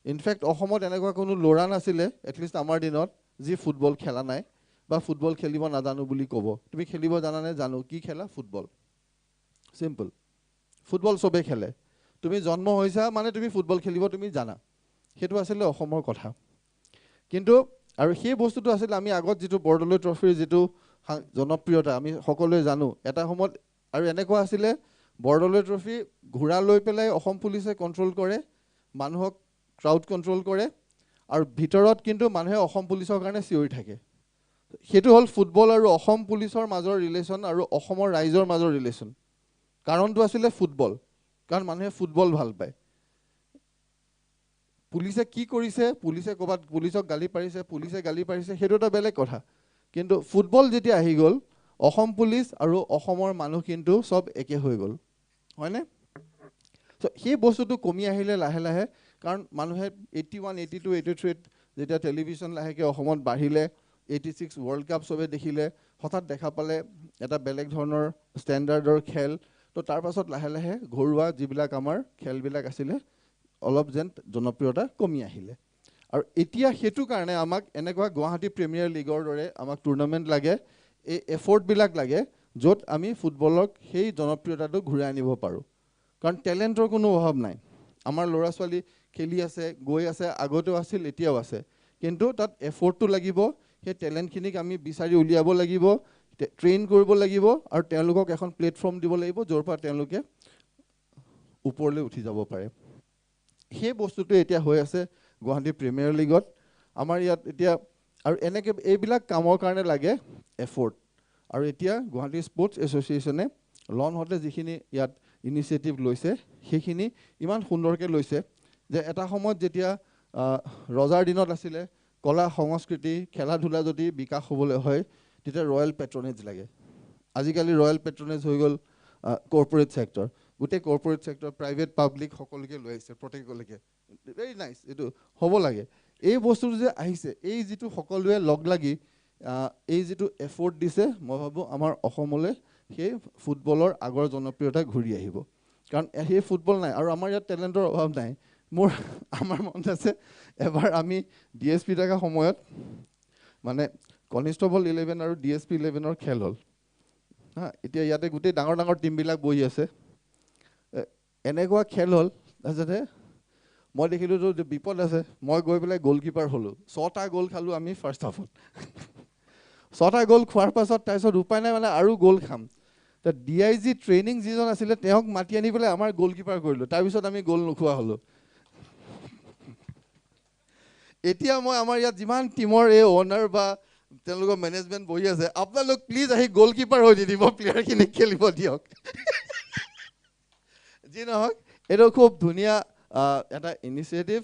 ইনফেক্ট অসমত এনেকুৱা কোনো ল'ৰা নাছিলে, এটলিষ্ট আমাৰ দিনত, যি ফুটবল খেলা নাই বা ফুটবল খেলিব নাজানো বুলি ক'ব। তুমি খেলিব জানানে? জানো। কি খেলা? ফুটবল। চিম্পল। ফুটবল চবেই খেলে। তুমি জন্ম হৈছা মানে তুমি ফুটবল খেলিব তুমি জানা। সেইটো আছিলে অসমৰ কথা। কিন্তু আৰু সেই বস্তুটো আছিলে, আমি আগত যিটো বৰদলৈ ট্ৰফিৰ যিটো জনপ্ৰিয়তা আমি সকলোৱে জানো, এটা সময়ত আৰু এনেকুৱা আছিলে, বৰদলৈ ট্ৰফি ঘূৰা লৈ পেলাই অসম পুলিচে কণ্ট্ৰল কৰে, মানুহক ক্ৰাউড কণ্ট্ৰল কৰে, আৰু ভিতৰত কিন্তু মানুহে অসম পুলিচৰ কাৰণে চিঞৰি থাকে। সেইটো হ'ল ফুটবল আৰু অসম পুলিচৰ মাজৰ ৰিলেশ্যন আৰু অসমৰ ৰাইজৰ মাজৰ ৰিলেশ্যন। কাৰণটো আছিলে ফুটবল, কাৰণ মানুহে ফুটবল ভাল পায়। পুলিচে কি কৰিছে, পুলিচে ক'ৰবাত পুলিচক গালি পাৰিছে, পুলিচে গালি পাৰিছে, সেইটো এটা বেলেগ কথা। কিন্তু ফুটবল যেতিয়া আহি গ'ল, অসম পুলিচ আৰু অসমৰ মানুহ কিন্তু চব একে হৈ গ'ল, হয়নে? চ' সেই বস্তুটো কমি আহিলে লাহে লাহে, কাৰণ মানুহে 81, 82, 83 যেতিয়া টেলিভিশ্যন লাহেকৈ অসমত বাঢ়িলে, 86 ৱৰ্ল্ড কাপ চবে দেখিলে, হঠাৎ দেখা পালে এটা বেলেগ ধৰণৰ ষ্টেণ্ডাৰ্ডৰ খেল। তো তাৰপাছত লাহে লাহে ঘৰুৱা যিবিলাক আমাৰ খেলবিলাক আছিলে, অলপ যেন জনপ্ৰিয়তা কমি আহিলে। আৰু এতিয়া সেইটো কাৰণে আমাক এনেকুৱা গুৱাহাটী প্ৰিমিয়াৰ লীগৰ দৰে আমাক টুৰ্ণামেণ্ট লাগে, এই এফৰ্টবিলাক লাগে, য'ত আমি ফুটবলক সেই জনপ্ৰিয়তাটো ঘূৰাই আনিব পাৰোঁ। কাৰণ টেলেণ্টৰ কোনো অভাৱ নাই। আমাৰ ল'ৰা ছোৱালী খেলি আছে, গৈ আছে, আগতেও আছিল, এতিয়াও আছে। কিন্তু তাত এফৰ্টটো লাগিব, সেই টেলেণ্টখিনিক আমি বিচাৰি উলিয়াব লাগিব, ট্ৰেইন কৰিব লাগিব, আৰু তেওঁলোকক এখন প্লেটফৰ্ম দিব লাগিব, য'ৰ পৰা তেওঁলোকে ওপৰলৈ উঠি যাব পাৰে। সেই বস্তুটো এতিয়া হৈ আছে গুৱাহাটী প্ৰিমিয়াৰ লীগত। আমাৰ ইয়াত এতিয়া আৰু এনেকৈ এইবিলাক কামৰ কাৰণে লাগে এফৰ্ট। আৰু এতিয়া গুৱাহাটী স্পৰ্টছ এছ'চিয়েশ্যনে লনহঁতে যিখিনি ইয়াত ইনিচিয়েটিভ লৈছে, সেইখিনি ইমান সুন্দৰকৈ লৈছে যে এটা সময়ত যেতিয়া ৰজাৰ দিনত আছিলে, কলা সংস্কৃতি খেলা ধূলা যদি বিকাশ হ'বলৈ হয়, তেতিয়া ৰয়েল পেট্ৰনেজ লাগে। আজিকালি ৰয়েল পেট্ৰনেজ হৈ গ'ল কৰ্পৰেট ছেক্টৰ। গোটেই কৰ্পৰেট ছেক্টৰ, প্ৰাইভেট পাব্লিক সকলোকে লৈ আহিছে, প্ৰত্যেকলৈকে। ভেৰি নাইচ, এইটো হ'ব লাগে। এই বস্তুটো যে আহিছে, এই যিটো সকলোৱে লগ লাগি এই যিটো এফৰ্ট দিছে, মই ভাবোঁ আমাৰ অসমলৈ সেই ফুটবলৰ আগৰ জনপ্ৰিয়তা ঘূৰি আহিব। কাৰণ সেই ফুটবল নাই, আৰু আমাৰ ইয়াত টেলেণ্টৰ অভাৱ নাই। আমাৰ মনত আছে এবাৰ আমি DSP থকা সময়ত মানে কনিষ্টেবল 11 আৰু DSP 11ৰ খেল হ'ল। এতিয়া ইয়াতে গোটেই ডাঙৰ ডাঙৰ টিমবিলাক বহি আছে, এনেকুৱা খেল হ'ল। তাৰপিছতে মই দেখিলোঁ যে বিপদ আছে, মই গৈ পেলাই গ'লকিপাৰ হ'লোঁ। 6টা গ'ল খালোঁ আমি ফাৰ্ষ্ট হাফত। 6টা গ'ল খোৱাৰ পাছত তাৰপিছত উপায় নাই, মানে আৰু গ'ল খাম। DIG ট্ৰেইনিং যিজন আছিলে, তেওঁক মাতি আনি পেলাই আমাৰ গ'লকিপাৰ কৰিলোঁ। তাৰপিছত আমি গ'ল নোখোৱা হ'লোঁ। এতিয়া মই আমাৰ ইয়াত যিমান টিমৰ এই অ'নাৰ বা তেওঁলোকৰ মেনেজমেণ্ট বহি আছে, আপোনালোক প্লিজ আহি গ'লকিপাৰ হৈ দিব, প্লেয়াৰখিনিক খেলিব দিয়ক। যি নহওক, এইটো খুব ধুনীয়া এটা ইনিচিয়েটিভ,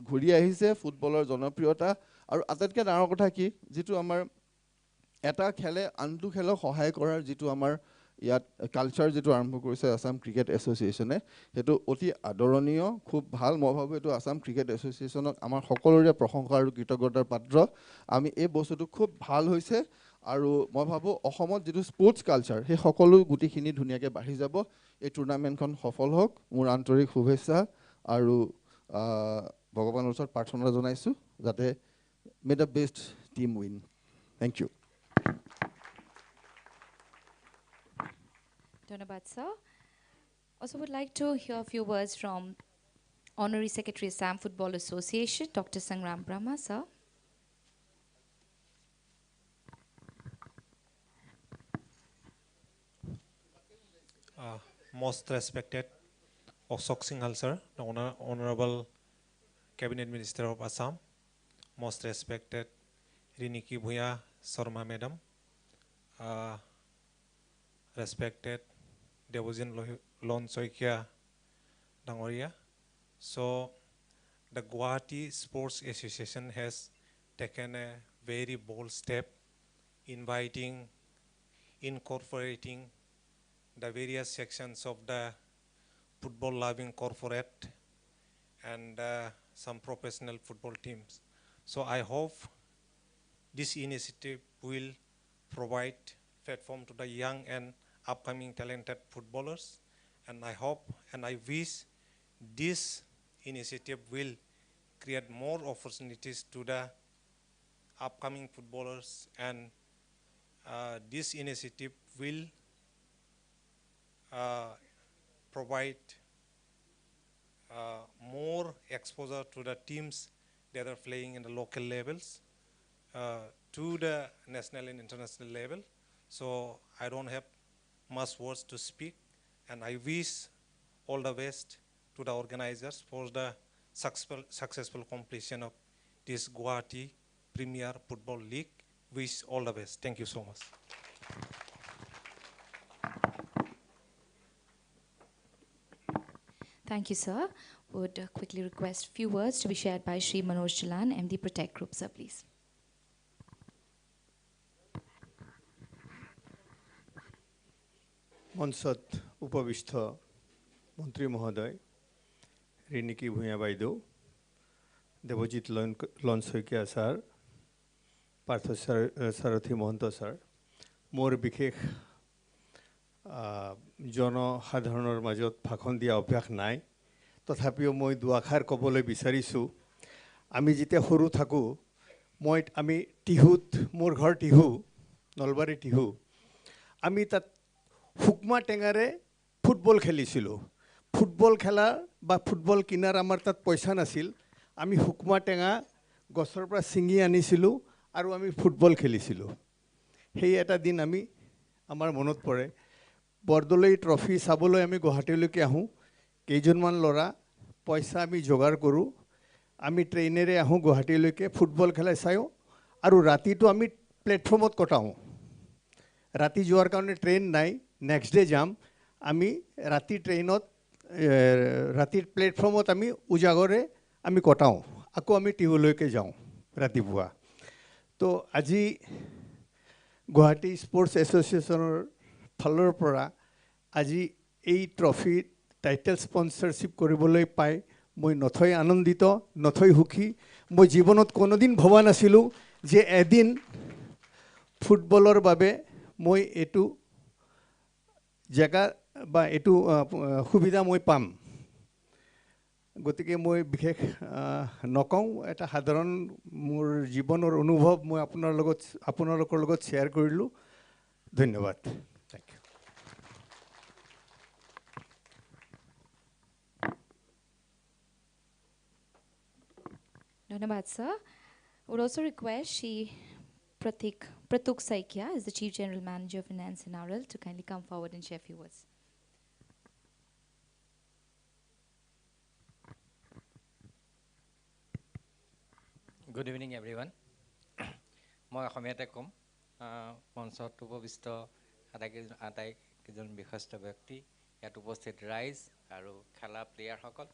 ঘূৰি আহিছে ফুটবলৰ জনপ্ৰিয়তা। আৰু আটাইতকৈ ডাঙৰ কথা কি, যিটো আমাৰ এটা খেলে আনটো খেলক সহায় কৰাৰ যিটো আমাৰ ইয়াত কালচাৰ যিটো আৰম্ভ কৰিছে আছাম ক্ৰিকেট এছ'চিয়েশ্যনে, সেইটো অতি আদৰণীয়, খুব ভাল। মই ভাবোঁ এইটো আছাম ক্ৰিকেট এছ'চিয়েশ্যনক আমাৰ সকলোৰে প্ৰশংসা আৰু কৃতজ্ঞতাৰ পাত্ৰ। আমি এই বস্তুটো খুব ভাল হৈছে, আৰু মই ভাবোঁ অসমত যিটো স্পৰ্টছ কালচাৰ, সেই সকলো গোটেইখিনি ধুনীয়াকৈ বাঢ়ি যাব। এই টুৰ্ণামেণ্টখন সফল হওক মোৰ আন্তৰিক শুভেচ্ছা আৰু ভগৱানৰ ওচৰত প্ৰাৰ্থনা জনাইছোঁ যাতে may the best team win thank you Dhanabad, sir. Also would like to hear a few words from Honorary Secretary Assam Football Association, Dr. Sangram Brahma, sir. Most respected Osok Singhal sir, the Honorable Cabinet Minister of Assam, most respected Riniki Bhuya Sarma Madam, respected Devojin Lon Soikia Dangoria. So the Guwahati Sports Association has taken a very bold step incorporating the various sections of the football loving corporate and some professional football teams. So I hope this initiative will provide platform to the young and upcoming talented footballers, and I hope and I wish this initiative will create more opportunities to the upcoming footballers, and this initiative will provide more exposure to the teams that are playing in the local levels to the national and international level. So I don't have much words to speak, and I wish all the best to the organizers for the successful completion of this Guwahati Premier Football League. Wish all the best. Thank you so much. Thank you, sir. Would quickly request few words to be shared by Shri Manoj Jalan, MD Protech Group, sir, please. মঞ্চত উপবিষ্ট মন্ত্ৰী মহোদয় ৰিণিকী ভূঞা বাইদেউ দেৱজিৎ লন Saikia sir Partha Sarathi Mahanta sir মোৰ বিশেষ জনসাধাৰণৰ মাজত ভাষণ দিয়া অভ্যাস নাই তথাপিও মই দুআষাৰ ক'বলৈ বিচাৰিছোঁ আমি যেতিয়া সৰু থাকোঁ আমি টিহুত মোৰ ঘৰ টিহু নলবাৰী টিহু আমি তাত হুকমা টেঙাৰে ফুটবল খেলিছিলোঁ ফুটবল খেলা বা ফুটবল কিনাৰ আমাৰ তাত পইচা নাছিল আমি হুকমা টেঙা গছৰ পৰা ছিঙি আনিছিলোঁ আৰু আমি ফুটবল খেলিছিলোঁ সেই এটা দিন আমাৰ মনত পৰে বৰদলৈ ট্ৰফি চাবলৈ আমি গুৱাহাটীলৈকে আহোঁ কেইজনমান ল'ৰা পইচা আমি যোগাৰ কৰোঁ আমি ট্ৰেইনেৰে আহোঁ গুৱাহাটীলৈকে ফুটবল খেলা চাওঁ আৰু ৰাতিটো আমি প্লেটফৰ্মত কটাওঁ ৰাতি যোৱাৰ কাৰণে ট্ৰেইন নাই নেক্সট ডে যাম আমি ৰাতি ট্ৰেইনত ৰাতিৰ প্লেটফৰ্মত আমি উজাগৰে আমি কটাওঁ আকৌ আমি টিহুলৈকে যাওঁ ৰাতিপুৱা তো আজি গুৱাহাটী স্পৰ্টছ এছ'চিয়েশ্যনৰ ফালৰ পৰা আজি এই ট্ৰফি টাইটেল স্পন্সৰশ্বিপ কৰিবলৈ পাই মই নথৈ আনন্দিত নথৈ সুখী মই জীৱনত কোনোদিন ভবা নাছিলোঁ যে এদিন ফুটবলৰ বাবে মই এইটো জেগা বা এইটো সুবিধা মই পাম গতিকে মই বিশেষ নকওঁ এটা সাধাৰণ মোৰ জীৱনৰ অনুভৱ মই আপোনালোকৰ লগত শ্বেয়াৰ কৰিলোঁ ধন্যবাদ thank you Dhanabad, sir. Would also request Shri Pratuk Saikia, as the Chief General Manager of Finance in RL, to kindly come forward and share a few words. Good evening, everyone. মই অসমীয়াতে ক'ম মঞ্চত উপবিষ্ট আটাইকেইজন বিশিষ্ট ব্যক্তি ইয়াত উপস্থিত ৰাইজ আৰু খেলা প্লেয়াৰসকল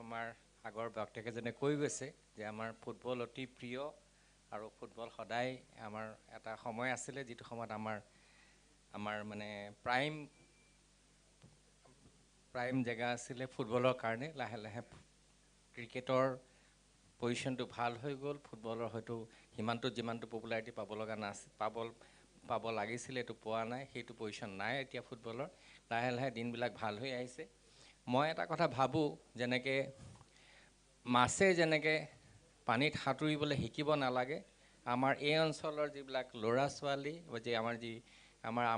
আমাৰ আগৰ ব্যক্তিকেইজনে কৈ গৈছে যে আমাৰ ফুটবল অতি প্ৰিয় আৰু ফুটবল সদায় আমাৰ এটা সময় আছিলে যিটো সময়ত আমাৰ মানে প্ৰাইম জেগা আছিলে ফুটবলৰ কাৰণে লাহে লাহে ক্ৰিকেটৰ পজিশ্যনটো ভাল হৈ গ'ল ফুটবলৰ হয়তো সিমানটো যিমানটো পপুলাৰিটি পাব লগা পাব লাগিছিলে এইটো পোৱা নাই সেইটো পজিশ্যন নাই এতিয়া ফুটবলৰ লাহে লাহে দিনবিলাক ভাল হৈ আহিছে মই এটা কথা ভাবোঁ যেনেকৈ মাছে যেনেকৈ পানীত সাঁতুৰিবলৈ শিকিব নালাগে আমাৰ এই অঞ্চলৰ যিবিলাক ল'ৰা ছোৱালী যে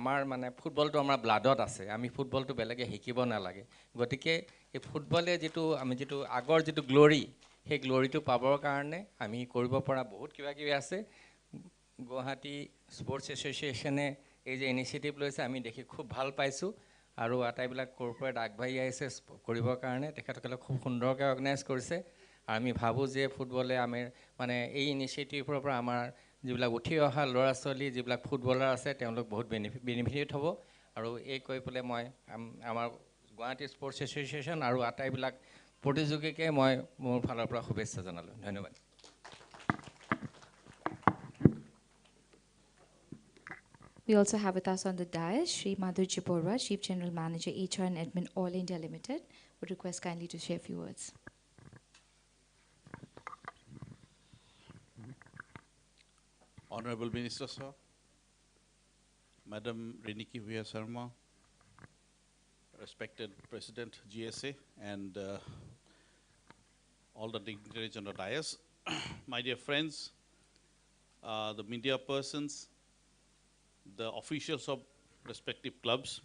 আমাৰ মানে ফুটবলটো আমাৰ ব্লাডত আছে আমি ফুটবলটো বেলেগে শিকিব নালাগে গতিকে এই ফুটবলে যিটো আগৰ যিটো গ্ল'ৰি সেই গ্ল'ৰিটো পাবৰ কাৰণে আমি কৰিব পৰা বহুত কিবা কিবি আছে গুৱাহাটী স্পৰ্টছ এছ'চিয়েশ্যনে এই যে ইনিচিয়েটিভ লৈছে আমি দেখি খুব ভাল পাইছোঁ আৰু আটাইবিলাক কৰ্পৰেট আগবাঢ়ি আহিছে কৰিবৰ কাৰণে তেখেতসকলে খুব সুন্দৰকৈ অৰ্গেনাইজ কৰিছে আৰু আমি ভাবোঁ যে ফুটবলে আমি মানে এই ইনিচিয়েটিভৰ পৰা আমাৰ যিবিলাক উঠি অহা ল'ৰা ছোৱালী যিবিলাক ফুটবলাৰ আছে তেওঁলোক বহুত বেনিফিট হ'ব আৰু এই কৈ পেলাই মই আমাৰ গুৱাহাটী স্পৰ্টছ এছ'চিয়েশ্যন আৰু আটাইবিলাক প্ৰতিযোগীকে মই মোৰ ফালৰ পৰা শুভেচ্ছা জনালোঁ ধন্যবাদ We also have with us on the dais Shri Madhurji Porwa, Chief General Manager, HR and Admin, All India Limited. Would request kindly to share a few words. Honorable Minister, sir, Madam Reniki Via Sharma, respected President GSA, and all the dignitaries on the dais, my dear friends, the media persons, the officials of respective clubs.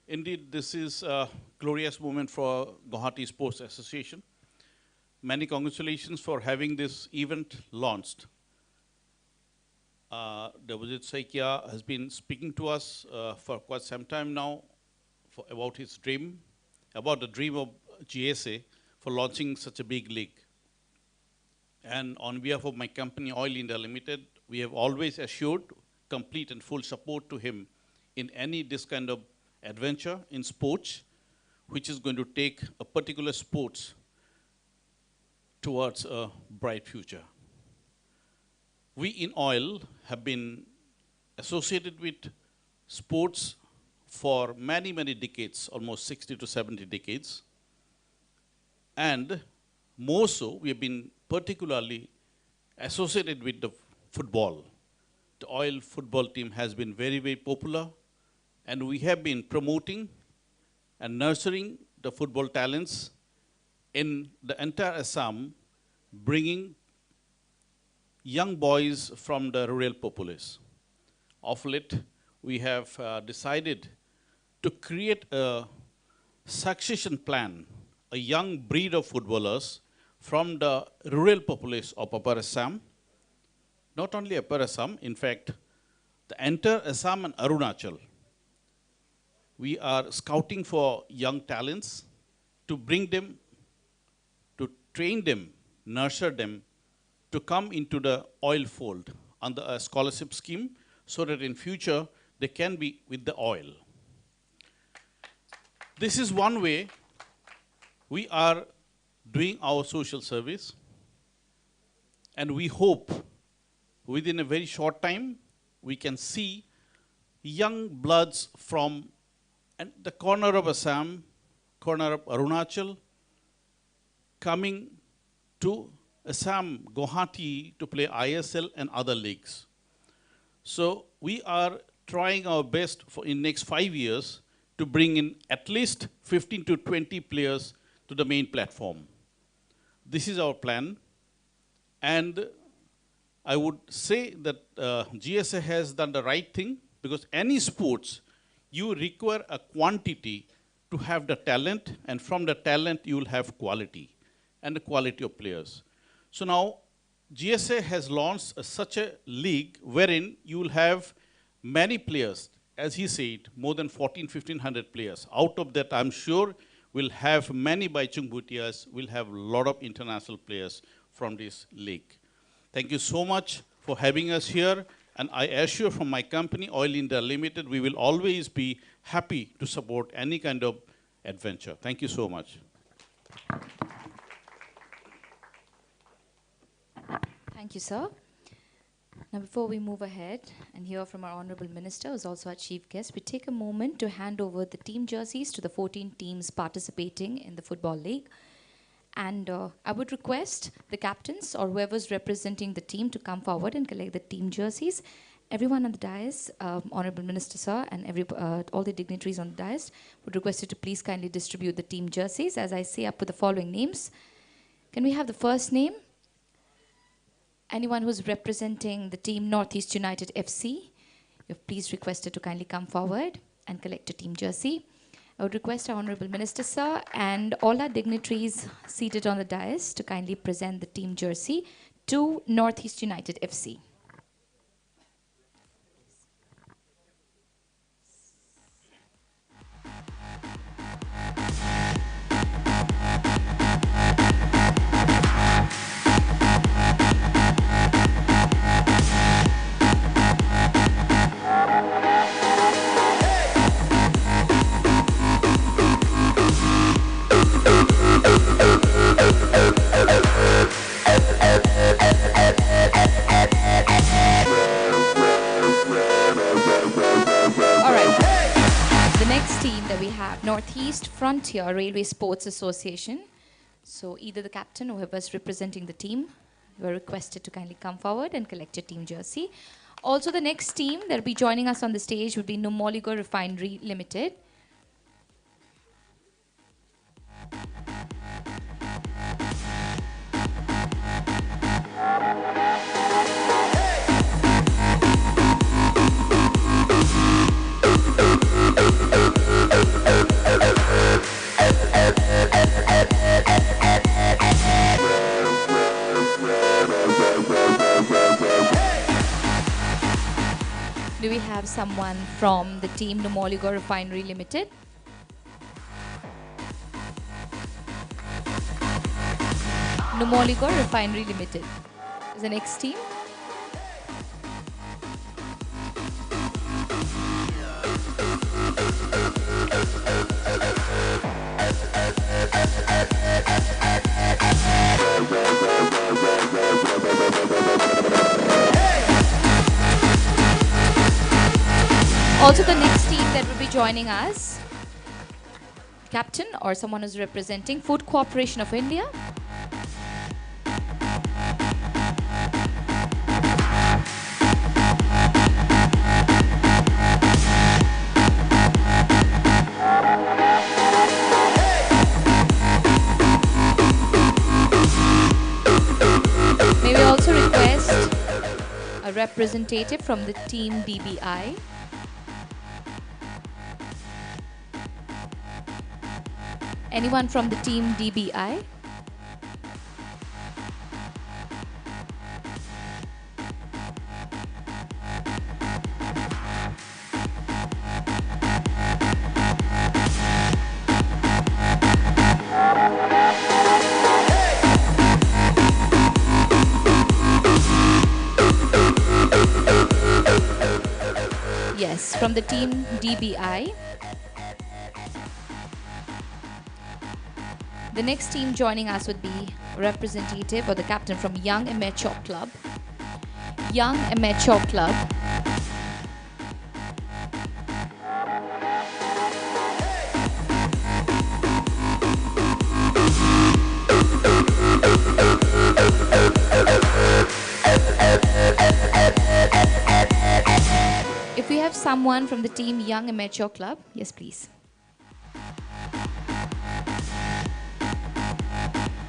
Indeed, this is a glorious moment for Guwahati Sports Association. Many congratulations for having this event launched. Devajit Saikia has been speaking to us for quite some time now about his dream, about the dream of GSA for launching such a big league. And on behalf of my company, Oil India Limited, we have always assured complete and full support to him in any this kind of adventure in sports, which is going to take a particular sports towards a bright future. We in oil have been associated with sports for many, many decades, almost 60 to 70 decades. And more so, we have been particularly associated with the football. The oil football team has been very, very popular, and we have been promoting and nurturing the football talents in the entire Assam, bringing young boys from the rural populace. Of late, we have decided to create a succession plan, a young breed of footballers from the rural populace of Upper Assam. Not only Upper Assam, in fact, the entire Assam and Arunachal. We are scouting for young talents to bring them, to train them, nurture them, to come into the oil fold under a scholarship scheme so that in future they can be with the oil. This is one way we are doing our social service, and we hope within a very short time we can see young bloods from the corner of Assam, corner of Arunachal, coming to Assam, Guwahati to play ISL and other leagues. So we are trying our best for in next 5 years to bring in at least 15 to 20 players to the main platform. This is our plan, and I would say that GSA has done the right thing, because any sports, you require a quantity to have the talent, and from the talent you will have quality, and the quality of players. So now GSA has launched such a league wherein you will have many players, as he said, more than 1,500 players. Out of that, I'm sure we'll have many Baichung Bhutias, we'll have a lot of international players from this league. Thank you so much for having us here, and I assure from my company, Oil India Limited, we will always be happy to support any kind of adventure. Thank you so much. Thank you, sir. Now, before we move ahead and hear from our Honorable Minister, who's also our chief guest, we take a moment to hand over the team jerseys to the 14 teams participating in the Football League. And I would request the captains or whoever's representing the team to come forward and collect the team jerseys. Everyone on the dais, Honorable Minister Sir, and all the dignitaries on the dais would request you to please kindly distribute the team jerseys as I say up with the following names. Can we have the first name? Anyone who's representing the team Northeast United FC, you've please requested to kindly come forward and collect a team jersey. I would request our Honorable Minister Sir and all our dignitaries seated on the dais to kindly present the team jersey to Northeast United FC. Northeast Frontier Railway Sports Association. So either the captain or whoever's representing the team, you are requested to kindly come forward and collect your team jersey. Also the next team that will be joining us on the stage would be Numoligo Refinery Limited. Do we have someone from the team Numoligo Refinery Limited? Numoligo Refinery Limited is the next team. Also the next team that will be joining us, captain or someone who's representing Food Corporation of India. May we also request a representative from the team DBI. Anyone from the team DBI? Yes, from the team DBI. The next team joining us would be a representative or the captain from Young Amateur Club. Young Amateur Club. If we have someone from the team Young Amateur Club, yes please.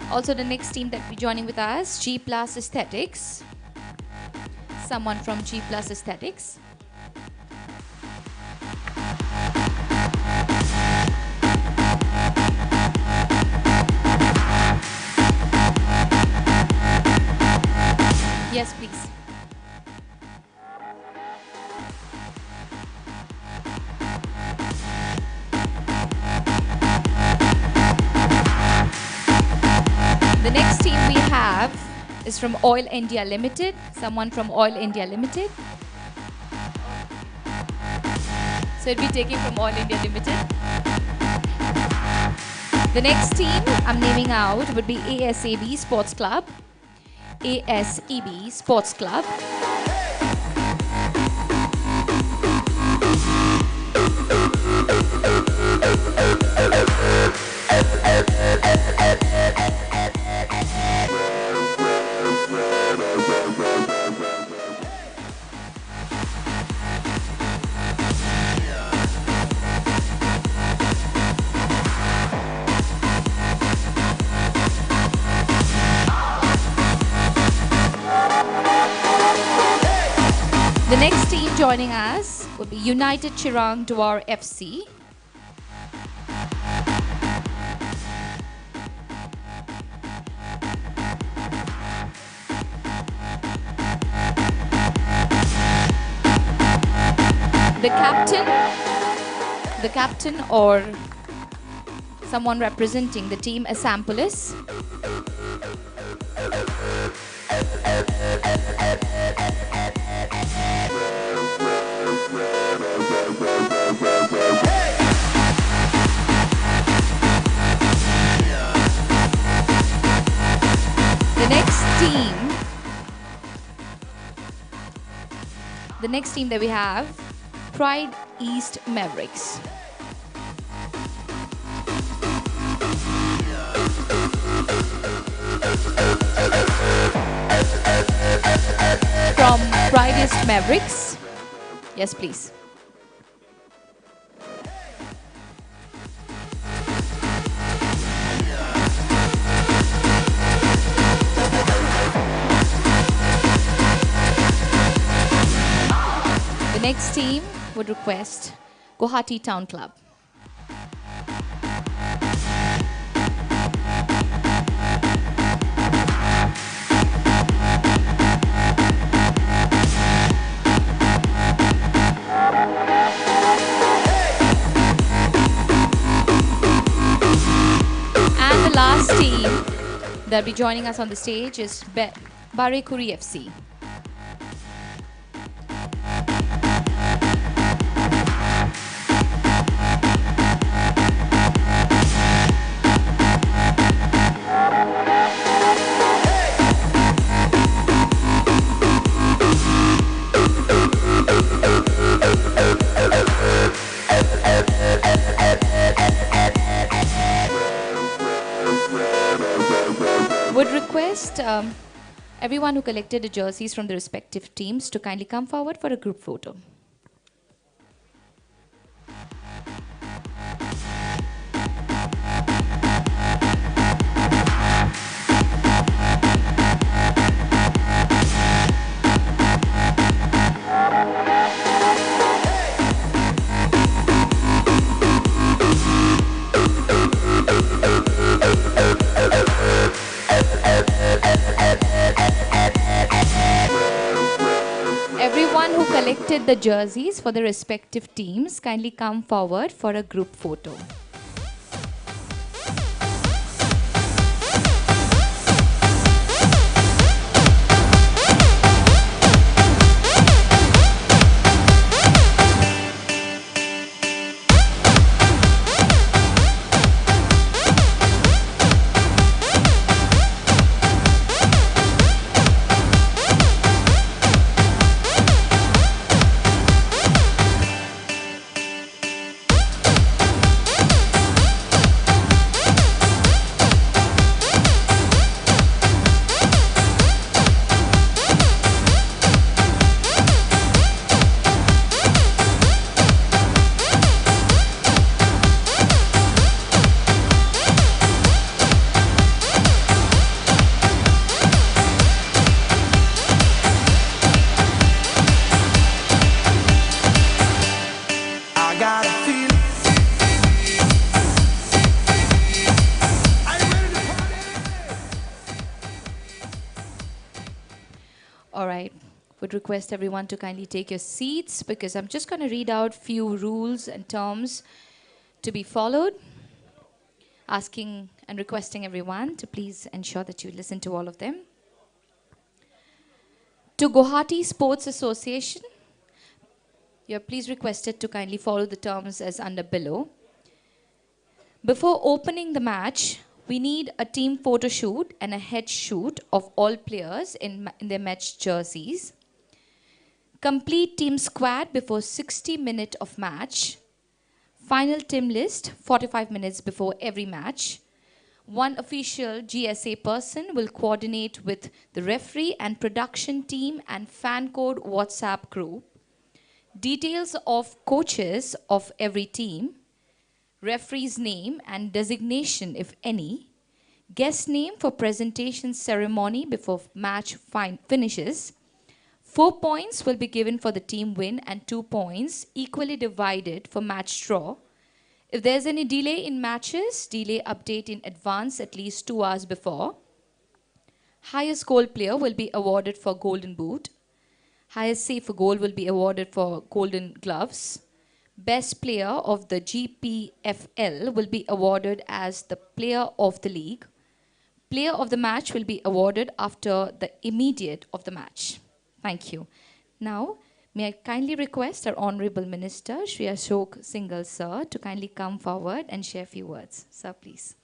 Also the next team that will be joining with us, G Plus Aesthetics. Someone from G Plus Aesthetics. Yes, please. The next team we have is from Oil India Limited. Someone from Oil India Limited. So it'll be taking from Oil India Limited. The next team I'm naming out would be ASAB Sports Club. ASEB Sports Club. The next team joining us will be United Chirang Dwar FC. The captain or someone representing the team Assam Police. The next team that we have, Pride East Mavericks. From Pride East Mavericks. Yes, please. The next team would request Guwahati Town Club. And the last team that'll be joining us on the stage is Barekuri FC. Would request everyone who collected the jerseys from the respective teams to kindly come forward for a group photo. Everyone who collected the jerseys for the respective teams, kindly come forward for a group photo. All right, would request everyone to kindly take your seats because I'm just going to read out few rules and terms to be followed. Asking and requesting everyone to please ensure that you listen to all of them. To Guwahati Sports Association, you're please requested to kindly follow the terms as under below. Before opening the match, we need a team photo shoot and a head shoot of all players in their match jerseys. Complete team squad before 60 minutes of match. Final team list 45 minutes before every match. One official GSA person will coordinate with the referee and production team and fan code WhatsApp group. Details of coaches of every team. Referee's name and designation if any, guest name for presentation ceremony before match finishes, 4 points will be given for the team win and 2 points equally divided for match draw. If there's any delay in matches, delay update in advance at least 2 hours before. Highest goal player will be awarded for Golden Boot. Highest save for goal will be awarded for Golden Gloves. Best player of the GPFL will be awarded as the player of the league. Player of the match will be awarded after the immediate of the match. Thank you. Now, may I kindly request our Honorable Minister, Shri Ashok Singhal Sir, to kindly come forward and share a few words. Sir, please.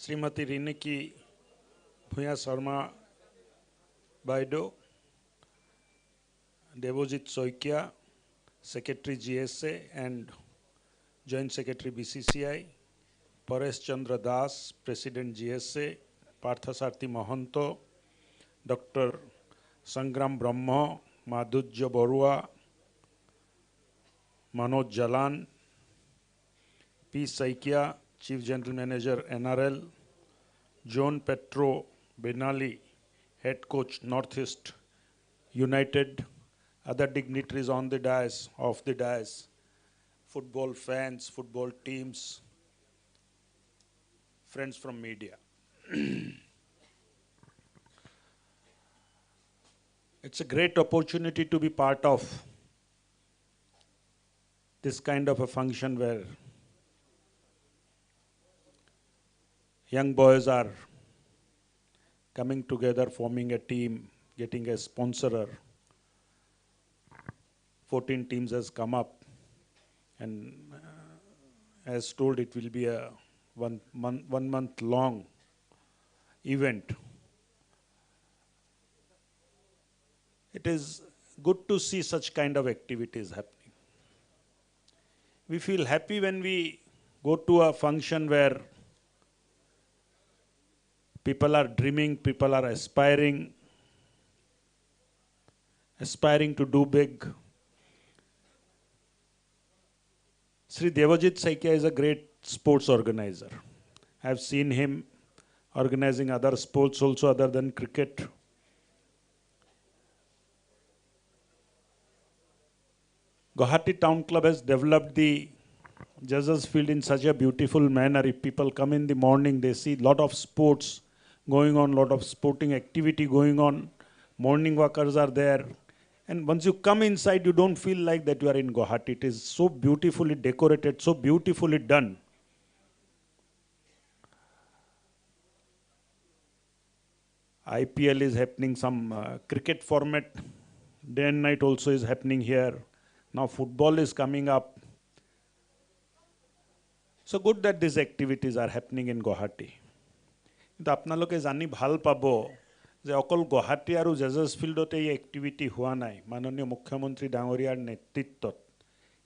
Shrimati Riniki Bhuya Sharma Baidu, Devojit Soikia, Secretary GSA and Joint Secretary BCCI, Paresh Chandra Das, President GSA, Parthasarthi Mohanto, Dr. Sangram Brahma, Madhujya Borua, Manoj Jalan, P. Saikia, Chief General Manager NRL, John Petro Benali, Head Coach Northeast United, other dignitaries on the dais, off the dais, football fans, football teams, friends from media. It's a great opportunity to be part of this kind of a function where young boys are coming together, forming a team, getting a sponsorer. 14 teams has come up, and as told, it will be a one month long event. It is good to see such kind of activities happening. We feel happy when we go to a function where people are dreaming, people are aspiring to do big. Sri Devojit Saikia is a great sports organizer. I have seen him organizing other sports also other than cricket. Guwahati Town Club has developed the Judges Field in such a beautiful manner. If people come in the morning, they see a lot of sports going on, lot of sporting activity going on. Morning walkers are there. And once you come inside, you don't feel like that you are in Guwahati. It is so beautifully decorated, so beautifully done. IPL is happening, some cricket format, day and night also is happening here. Now football is coming up. So good that these activities are happening in Guwahati. কিন্তু আপোনালোকে জানি ভাল পাব যে অকল গুৱাহাটী আৰু জেজেছ ফিল্ডতে এই এক্টিভিটি হোৱা নাই। মাননীয় মুখ্যমন্ত্ৰী ডাঙৰীয়াৰ নেতৃত্বত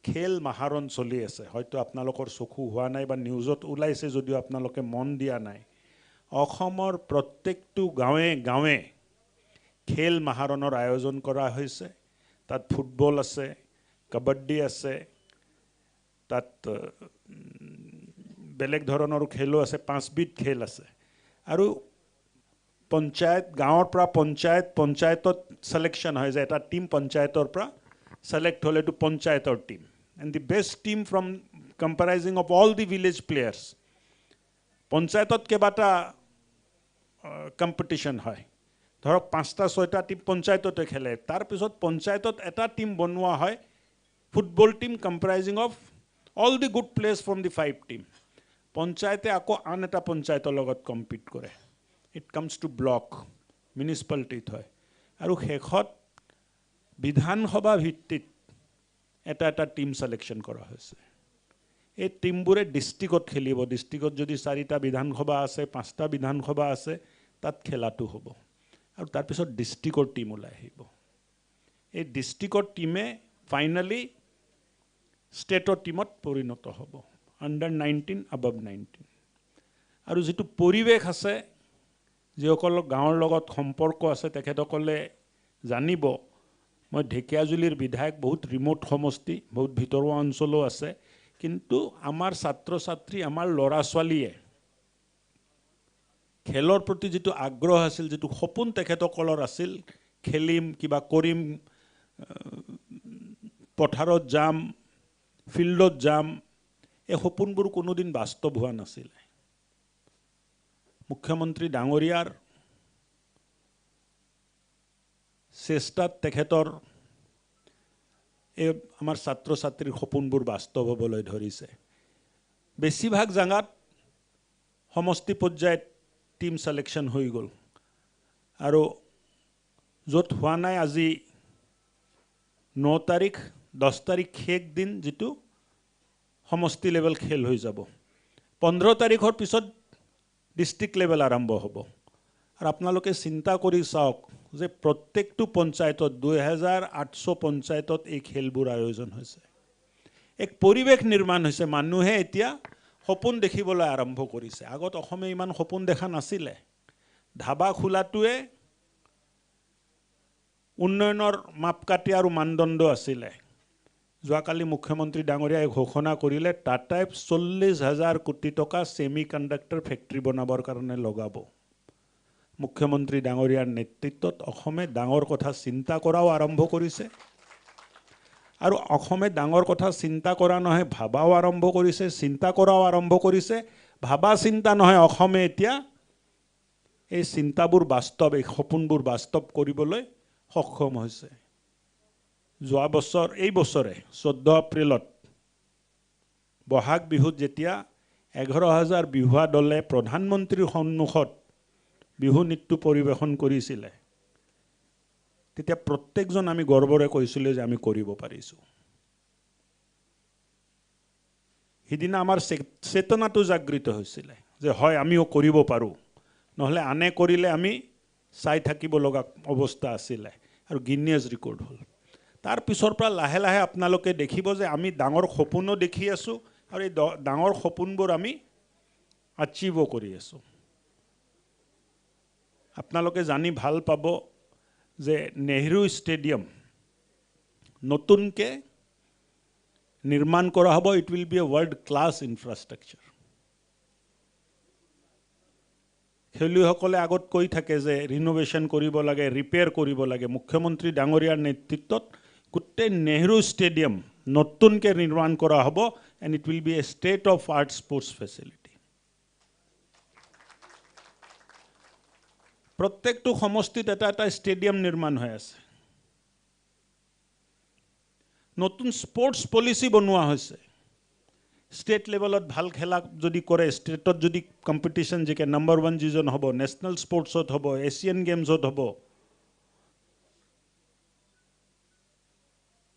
খেল মাহাৰণ চলি আছে। হয়তো আপোনালোকৰ চকু হোৱা নাই বা নিউজত ওলাইছে যদিও আপোনালোকে মন দিয়া নাই। অসমৰ প্ৰত্যেকটো গাঁৱে গাঁৱে খেল মাহাৰণৰ আয়োজন কৰা হৈছে। তাত ফুটবল আছে, কাবাড্ডি আছে, তাত বেলেগ ধৰণৰ খেলো আছে, 5 বিধ খেল আছে। আৰু পঞ্চায়ত গাঁৱৰ পৰা পঞ্চায়তত সিলেকশন হয় যে এটা টিম পঞ্চায়তৰ পৰা সিলেক্ট হলে টু পঞ্চায়তৰ team and the best team from comprising of all the village players. পঞ্চায়তত কেইবাটা কম্পিটিশ্যন হয়, ধৰক 5টা 6টা টিম পঞ্চায়ততে খেলে। তাৰপিছত পঞ্চায়তত এটা টিম বনোৱা হয়, football team comprising of all the good players from the 5 team. পঞ্চায়তে আকৌ আন এটা পঞ্চায়তৰ লগত কম্পিট কৰে। ইট কামছ টু ব্লক, মিউনিচিপালিটিত হয়। আৰু শেষত বিধানসভা ভিত্তিত এটা এটা টিম সিলেকশন কৰা হৈছে। এই টিমবোৰে ডিষ্ট্ৰিক্টত খেলিব। ডিষ্ট্ৰিক্টত যদি 4টা বিধানসভা আছে, 5টা বিধানসভা আছে, তাত খেলাটো হ'ব। আৰু তাৰপিছত ডিষ্ট্ৰিক্টৰ টিম ওলাই আহিব। এই ডিষ্ট্ৰিক্টৰ টিমে ফাইনেলি ষ্টেটৰ টীমত পৰিণত হ'ব আণ্ডাৰ 19 above 19 আৰু যেটো পৰিৱেশ আছে যিসকল গাঁৱৰ লগত সম্পৰ্ক আছে তেখেতসকলে জানিব মই ঢেকিয়াজুলিৰ বিধায়ক বহুত ৰিমোট সমষ্টি বহুত ভিতৰুৱা অঞ্চলো আছে কিন্তু আমাৰ ছাত্ৰ ছাত্ৰী আমাৰ ল'ৰা ছোৱালীয়ে খেলৰ প্ৰতি যেটো আগ্ৰহ আছিল যেটো সপোন তেখেতসকলৰ আছিল খেলিম কিবা কৰিম পথাৰত যাম ফিল্ডত যাম এই সপোনবোৰ কোনোদিন বাস্তৱ হোৱা নাছিল মুখ্যমন্ত্ৰী ডাঙৰীয়াৰ চেষ্টাত তেখেতৰ এই আমাৰ ছাত্ৰ ছাত্ৰীৰ সপোনবোৰ বাস্তৱ হ'বলৈ ধৰিছে বেছিভাগ জাগাত সমষ্টি পৰ্যায়ত টিম সিলেকশন হৈ গ'ল আৰু য'ত হোৱা নাই আজি 9 তাৰিখ 10 তাৰিখ শেষ দিন যেটো সমষ্টি লেভেল খেল হৈ যাব 15 তাৰিখৰ পিছত ডিস্ট্ৰিক্ট লেভেল আৰম্ভ হ'ব আৰু আপোনালোকে চিন্তা কৰি চাওক যে প্ৰত্যেকটো পঞ্চায়তত 2800 পঞ্চায়তত এই খেলবোৰ আয়োজন হৈছে এক পৰিৱেশ নিৰ্মাণ হৈছে মানুহে এতিয়া সপোন দেখিবলৈ আৰম্ভ কৰিছে আগত অসমে ইমান সপোন দেখা নাছিলে ধাবা খোলাটোৱে উন্নয়নৰ মাপকাঠি আৰু মানদণ্ড আছিলে যোৱাকালি মুখ্যমন্ত্ৰী ডাঙৰীয়াই ঘোষণা কৰিলে টাটাই 40,000 কোটি টকা সেমি কণ্ডাক্টৰ ফেক্টৰী বনাবৰ কাৰণে লগাব মুখ্যমন্ত্ৰী ডাঙৰীয়াৰ নেতৃত্বত অসমে ডাঙৰ কথা চিন্তা কৰাও আৰম্ভ কৰিছে আৰু অসমে ডাঙৰ কথা চিন্তা কৰা নহয় ভাবাও আৰম্ভ কৰিছে চিন্তা কৰাও আৰম্ভ কৰিছে ভাবা চিন্তা নহয় অসমে এতিয়া এই চিন্তাবোৰ বাস্তৱ এই সপোনবোৰ বাস্তৱ কৰিবলৈ সক্ষম হৈছে যোৱা বছৰ এই বছৰে 14 এপ্ৰিলত বহাগ বিহুত যেতিয়া 11,000 বিহুৱা দলে প্ৰধানমন্ত্ৰীৰ সন্মুখত বিহু নৃত্য পৰিবেশন কৰিছিলে তেতিয়া প্ৰত্যেকজন আমি গৰ্বৰে কৈছিল যে আমি কৰিব পাৰিছো হিদিনা আমাৰ চেতনাটো জাগৃত হৈছিল যে হয় আমিও কৰিব পাৰো নহলে আনে কৰিলে আমি চাই থাকিব লগা অৱস্থা আছিল আৰু গিনিয়াছ ৰেকৰ্ড হ'ল তাৰ পিছৰ পৰা লাহে লাহে আপোনালোকে দেখিব যে আমি ডাঙৰ সপোনো দেখি আছো আৰু এই ডাঙৰ সপোনবোৰ আমি আচিভ কৰি আছো আপোনালোকে জানি ভাল পাব যে নেহৰু ষ্টেডিয়াম নতুনকে নিৰ্মাণ কৰা হ'ব it will B a world class infrastructure খেলুৱৈসকলে আগত কৈ থাকে যে ৰিনোভেশন কৰিব লাগে ৰিপেয়াৰ কৰিব লাগে মুখ্যমন্ত্ৰী ডাঙৰীয়াৰ নেতৃত্বত গোটেই নেহৰু ষ্টেডিয়াম নতুনকে নিৰ্মাণ কৰা হ'ব and it will B a state of art sports facility প্ৰত্যেকটো সমষ্টিত এটা ষ্টেডিয়াম নিৰ্মাণ হৈ আছে নতুন স্পৰ্টছ পলিচি বনোৱা হৈছে ষ্টেট লেভেলত ভাল খেলা যদি কৰে ষ্টেটত যদি কম্পিটিশন জিকে নাম্বাৰ 1 যিজন হ'ব নেশনাল স্পৰ্টছত হ'ব এছিয়ান গেমছত হ'ব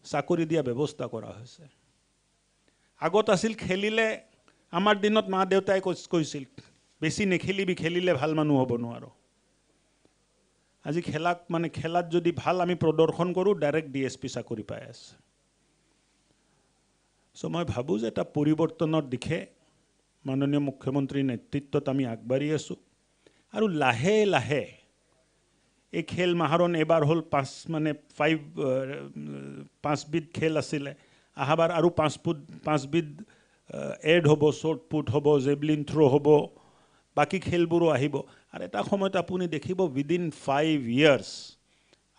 চাকৰি দিয়া ব্যৱস্থা কৰা হৈছে আগত আছিল খেলিলে আমাৰ দিনত মা দেউতাই কৈছিল বেছি নেখেলিবি খেলিলে ভাল মানুহ হ'ব নোৱাৰো আজি খেলাত যদি ভাল আমি প্ৰদৰ্শন কৰো ডাইৰেক্ট ডিএসপি চাকৰি পাই আছে সো মই ভাবো যে এটা পৰিৱৰ্তনৰ দিশে মাননীয় মুখ্যমন্ত্ৰীৰ নেতৃত্বত আমি আগবাঢ়ি আছো আৰু লাহে লাহে এই খেল মাহৰণ এবাৰ হল 5 বিধ খেল আছিল আহাবাৰ আৰু 5 বিধ এড হ'ব শৰ্ট পুট হ'ব জেভলিন থ্ৰো হ'ব বাকি খেলবোৰো আহিব আৰু এটা সময়ত আপুনি দেখিব within 5 years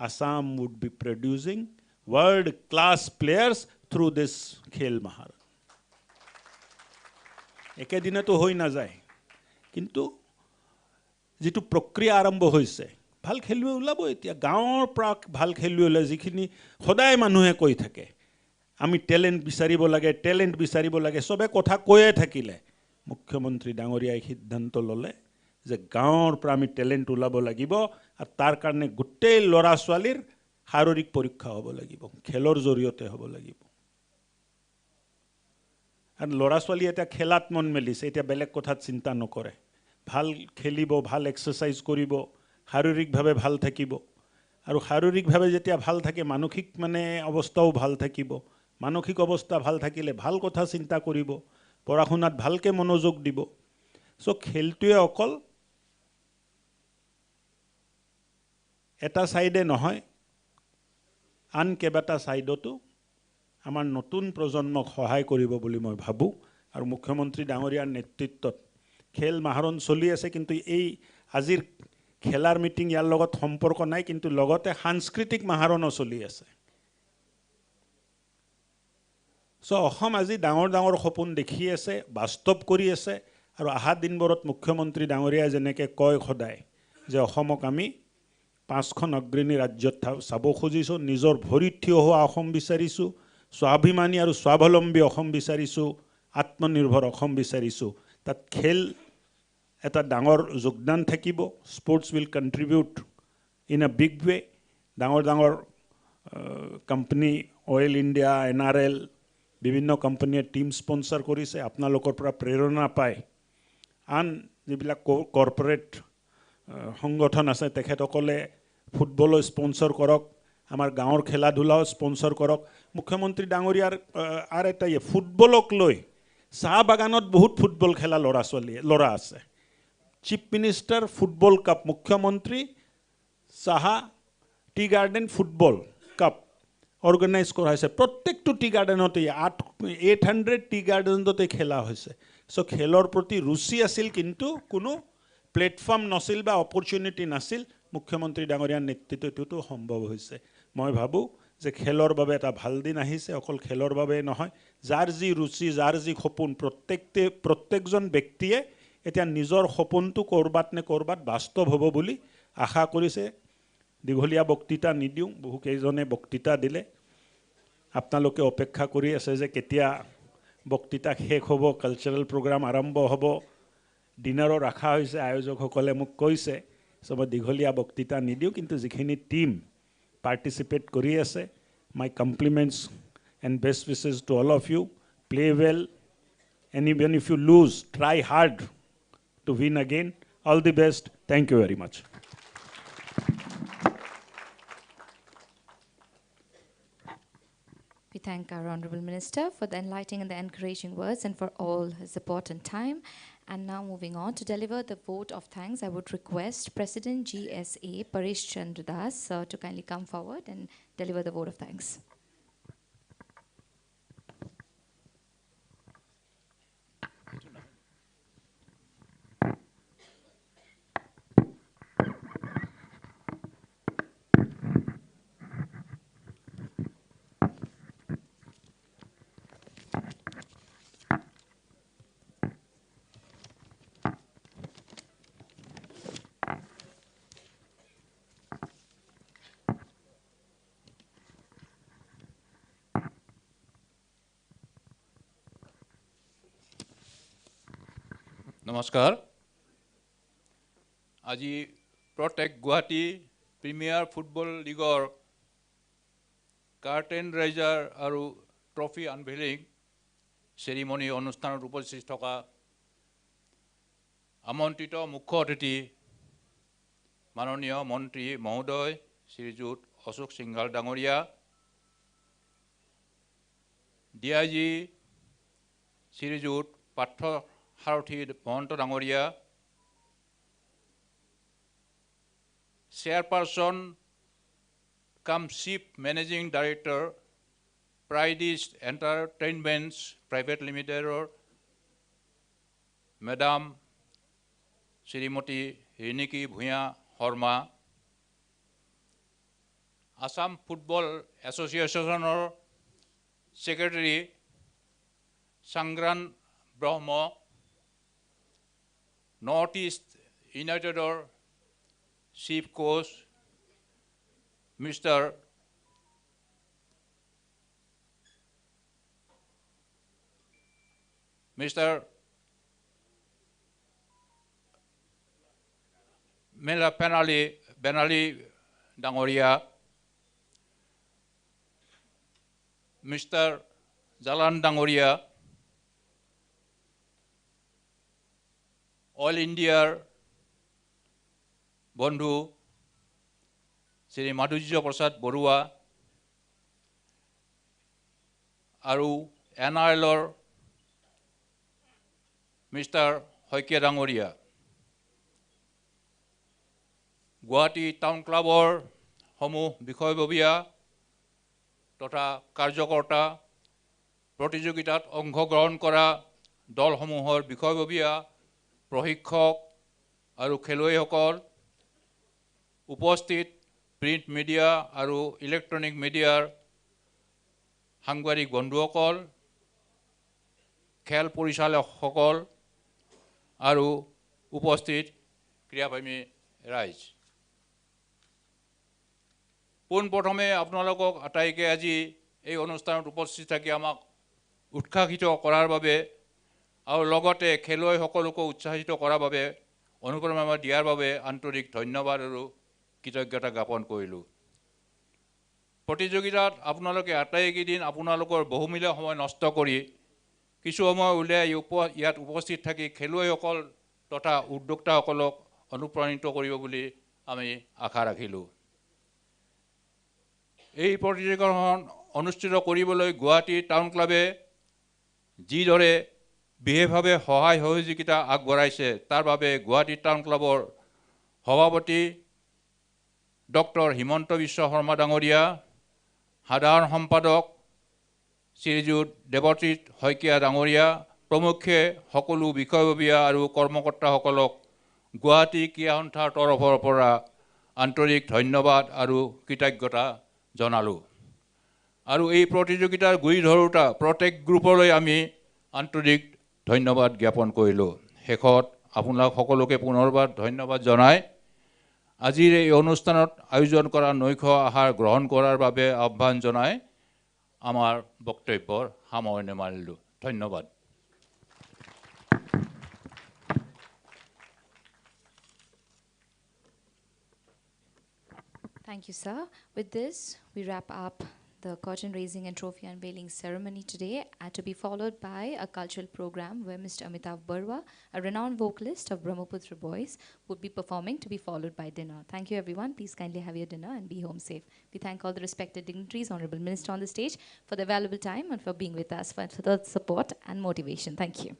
Assam would be producing world class players through this খেল মাহাৰ একেদিনতো হৈ না যায় কিন্তু যেটো প্ৰক্ৰিয়া আৰম্ভ হৈছে ভাল খেলুৱৈ ওলাব এতিয়া গাঁৱৰ পৰা ভাল খেলুৱৈ ওলাই যিখিনি সদায় মানুহে কৈ থাকে আমি ট্যালেন্ট বিচাৰিব লাগে সবে কথা কৈয়ে থাকিলে মুখ্যমন্ত্ৰী ডাঙৰীয়াই সিদ্ধান্ত ললে যে গাঁৱৰ পৰা আমি ট্যালেন্ট ওলাব লাগিব আৰু তাৰ কাৰণে গোটেই ল'ৰা ছোৱালীৰ শাৰীৰিক পৰীক্ষা হ'ব লাগিব খেলৰ জৰিয়তে হ'ব লাগিব আৰু ল'ৰা ছোৱালী এটা খেলাত মন মেলিছে এতিয়া বেলেগ কথাত চিন্তা নকৰে ভাল খেলিব ভাল এক্সাৰসাইজ কৰিব শাৰীৰিকভাৱে ভাল থাকিব আৰু শাৰীৰিকভাৱে যেতিয়া ভাল থাকে মানসিক অৱস্থাও ভাল থাকিব মানসিক অৱস্থা ভাল থাকিলে ভাল কথা চিন্তা কৰিব পঢ়া শুনাত ভালকে মনোযোগ দিব সো খেলটোৱে অকল এটা সাইডে নহয় আন কেবাটা সাইডতো আমাৰ নতুন প্ৰজন্মক সহায় কৰিব বুলি মই ভাবো আৰু মুখ্যমন্ত্ৰী ডাঙৰীয়াৰ নেতৃত্বত খেল মাহৰণ চলি আছে কিন্তু এই আজিৰ খেলাৰ মিটিং ইয়াৰ লগত সম্পৰ্ক নাই কিন্তু লগতে সাংস্কৃতিক মাহৰণো চলি আছে সো অসম আজি ডাঙৰ ডাঙৰ সপোন দেখি আছে বাস্তৱ কৰি আছে আৰু আহা দিনবোৰত মুখ্যমন্ত্ৰী ডাঙৰীয়া যেনেকৈ কয় সদায় যে অসমক আমি পাঁচখন অগ্ৰণী ৰাজ্যত চাব খুজিছোঁ নিজৰ ভৰিত থিয় হোৱা অসম বিচাৰিছোঁ স্বাভিমানী আৰু স্বাৱলম্বী অসম বিচাৰিছোঁ আত্মনিৰ্ভৰ অসম বিচাৰিছোঁ তাত খেল এটা ডাঙৰ যোগদান থাকিব sports will contribute in a big way ডাঙৰ ডাঙৰ কোম্পানী অইল ইণ্ডিয়া NRL বিভিন্ন কোম্পানীয়ে টিম স্পন্সৰ কৰিছে আপোনালোকৰ পৰা প্ৰেৰণা পায় আন যিবিলাক কৰ্পৰেট সংগঠন আছে তেখেতসকলে ফুটবল স্পন্সৰ কৰক আমাৰ গাঁৱৰ খেলা ধূলাও স্পন্সৰ কৰক মুখ্যমন্ত্ৰী ডাঙৰীয়াৰ আৰু এটা ফুটবলক লৈ চাহ বাগানত বহুত ফুটবল খেলা ল'ৰা আছে চিফ মিনিষ্টাৰ ফুটবল কাপ মুখ্যমন্ত্ৰী চাহা tea garden football cup organize কৰা হৈছে প্ৰত্যেকটো টি গাৰ্ডেনতে 800 টি গাৰ্ডেনতে খেলা হৈছে সো খেলৰ প্ৰতি ৰুচি আছিল কিন্তু কোনো প্লেটফৰ্ম নাছিল বা অপৰচুনিটি নাছিল মুখ্যমন্ত্ৰী ডাঙৰীয়াৰ নেতৃত্বটো সম্ভৱ হৈছে মই ভাবো যে খেলৰ বাবে এটা ভাল দিন আহিছে অকল খেলৰ বাবে নহয় যাৰ যি ৰুচি যাৰ যি সপোন প্ৰত্যেকজন ব্যক্তিয়ে এতিয়া নিজৰ সপোনটো কৰবাত নে কৰবাত বাস্তৱ হ'ব বুলি আশা কৰিছে দীঘলীয়া বক্তৃতা নিদিওঁ বহু কেইজনে বক্তৃতা দিলে আপোনালোকে অপেক্ষা কৰি আছে যে কেতিয়া বক্তৃতা শেষ হ'ব কালচাৰেল প্ৰগ্ৰাম আৰম্ভ হ'ব ডিনাৰৰ ৰাখা হৈছে আয়োজকসকলে মোক কৈছে সব দীঘলীয়া বক্তৃতা নিদিওঁ কিন্তু যিখিনি টিম পাৰ্টিচিপেট কৰি আছে my compliments and best wishes to all of you play well and even if you lose try hard to win again all the best thank you very much We thank our Honorable Minister for the enlightening and the encouraging words and for all his support and time. And now moving on to deliver the vote of thanks, I would request President GSA Paresh Chandra Das to kindly come forward and deliver the vote of thanks. নমস্কাৰ আজি প্ৰটেক Guwahati premier football লীগৰ কাৰ্টেন riser আৰু trophy আনভেইলিং ceremony অনুষ্ঠানত উপস্থিত থকা আমন্ত্ৰিত মুখ্য অতিথি মাননীয় মন্ত্ৰী মহোদয় শ্ৰীযুত অশোক সিংঘাল ডাঙৰীয়া DIG শ্ৰীযুত পাৰ্থ সাৰথী মহন্ত ডাঙৰীয়া chairperson cum chief managing director প্ৰাইডিষ্ট এণ্টাৰটেইনমেণ্টছ প্ৰাইভেট লিমিটেডৰ মেডাম শ্ৰীমতী ৰিণিকী ভূঞা শৰ্মা আসাম ফুটবল এছ'চিয়েশ্যনৰ secretary Sangran Brahma north east ইউনাইটেডৰ চিফ কোচ মিষ্টাৰ মেলা বেনালী ডাঙৰীয়া মিষ্টাৰ জালান ডাঙৰীয়া অল ইণ্ডিয়াৰ বন্ধু শ্ৰী মাধুৰ্য প্ৰসাদ বৰুৱা আৰু NRLৰ মিষ্টাৰ শইকীয়া ডাঙৰীয়া, গুৱাহাটী টাউন ক্লাবৰ সমূহ বিষয়ববীয়া তথা কাৰ্যকৰ্তা, প্ৰতিযোগিতাত অংশগ্ৰহণ কৰা দলসমূহৰ বিষয়ববীয়া, প্ৰশিক্ষক আৰু খেলুৱৈসকল, উপস্থিত প্ৰিণ্ট মিডিয়া আৰু ইলেক্ট্ৰনিক মিডিয়াৰ সাংবাদিক বন্ধুসকল, খেল পৰিচালকসকল আৰু উপস্থিত ক্ৰীড়াপ্ৰেমী ৰাইজ। পোনপ্ৰথমে আপোনালোকক আটাইকে আজি এই অনুষ্ঠানত উপস্থিত থাকি আমাক উৎসাহিত কৰাৰ বাবে আৰু লগতে খেলুৱৈসকলকো উৎসাহিত কৰাৰ বাবে অনুপ্ৰেৰণা দিয়াৰ বাবে আন্তৰিক ধন্যবাদ আৰু কৃতজ্ঞতা জ্ঞাপন কৰিলোঁ। প্ৰতিযোগিতাত আপোনালোকে আটাইকেইদিন আপোনালোকৰ বহুমূলীয়া সময় নষ্ট কৰি কিছু সময় উলিয়াই ইয়াত উপস্থিত থাকি খেলুৱৈসকল তথা উদ্যোক্তাসকলক অনুপ্ৰাণিত কৰিব বুলি আমি আশা ৰাখিলোঁ। এই প্ৰতিযোগিতাখন অনুষ্ঠিত কৰিবলৈ গুৱাহাটী টাউন ক্লাবে যিদৰে বিশেষভাৱে সহায় সহযোগিতা আগবঢ়াইছে তাৰ বাবে গুৱাহাটী টাউন ক্লাবৰ সভাপতি ডক্টৰ হিমন্ত বিশ্ব শৰ্মা ডাঙৰীয়া, সাধাৰণ সম্পাদক শ্ৰীযুত দেৱজিৎ শইকীয়া ডাঙৰীয়া প্ৰমুখ্যে সকলো বিষয়ববীয়া আৰু কৰ্মকৰ্তাসকলক গুৱাহাটী ক্ৰীড়া সন্থাৰ তৰফৰ পৰা আন্তৰিক ধন্যবাদ আৰু কৃতজ্ঞতা জনালোঁ। আৰু এই প্ৰতিযোগিতাৰ গুৰি ধৰোঁতা প্ৰটেক গ্ৰুপলৈ আমি আন্তৰিক ধন্যবাদ জ্ঞাপন কৰিলোঁ। শেষত আপোনালোক সকলোকে পুনৰবাৰ ধন্যবাদ জনাই আজিৰ এই অনুষ্ঠানত আয়োজন কৰা নৈশ আহাৰ গ্ৰহণ কৰাৰ বাবে আহ্বান জনাই আমাৰ বক্তব্যৰ সামৰণি মাৰিলোঁ। ধন্যবাদ। Thank you, sir. With this, we wrap up the curtain raising and trophy unveiling ceremony today, to be followed by a cultural program where Mr. Amitav Barwa, a renowned vocalist of Brahmaputra Boys, would be performing, to be followed by dinner. Thank you, everyone. Please kindly have your dinner and be home safe. We thank all the respected dignitaries, Honorable Minister on the stage, for their valuable time and for being with us, for the support and motivation. Thank you.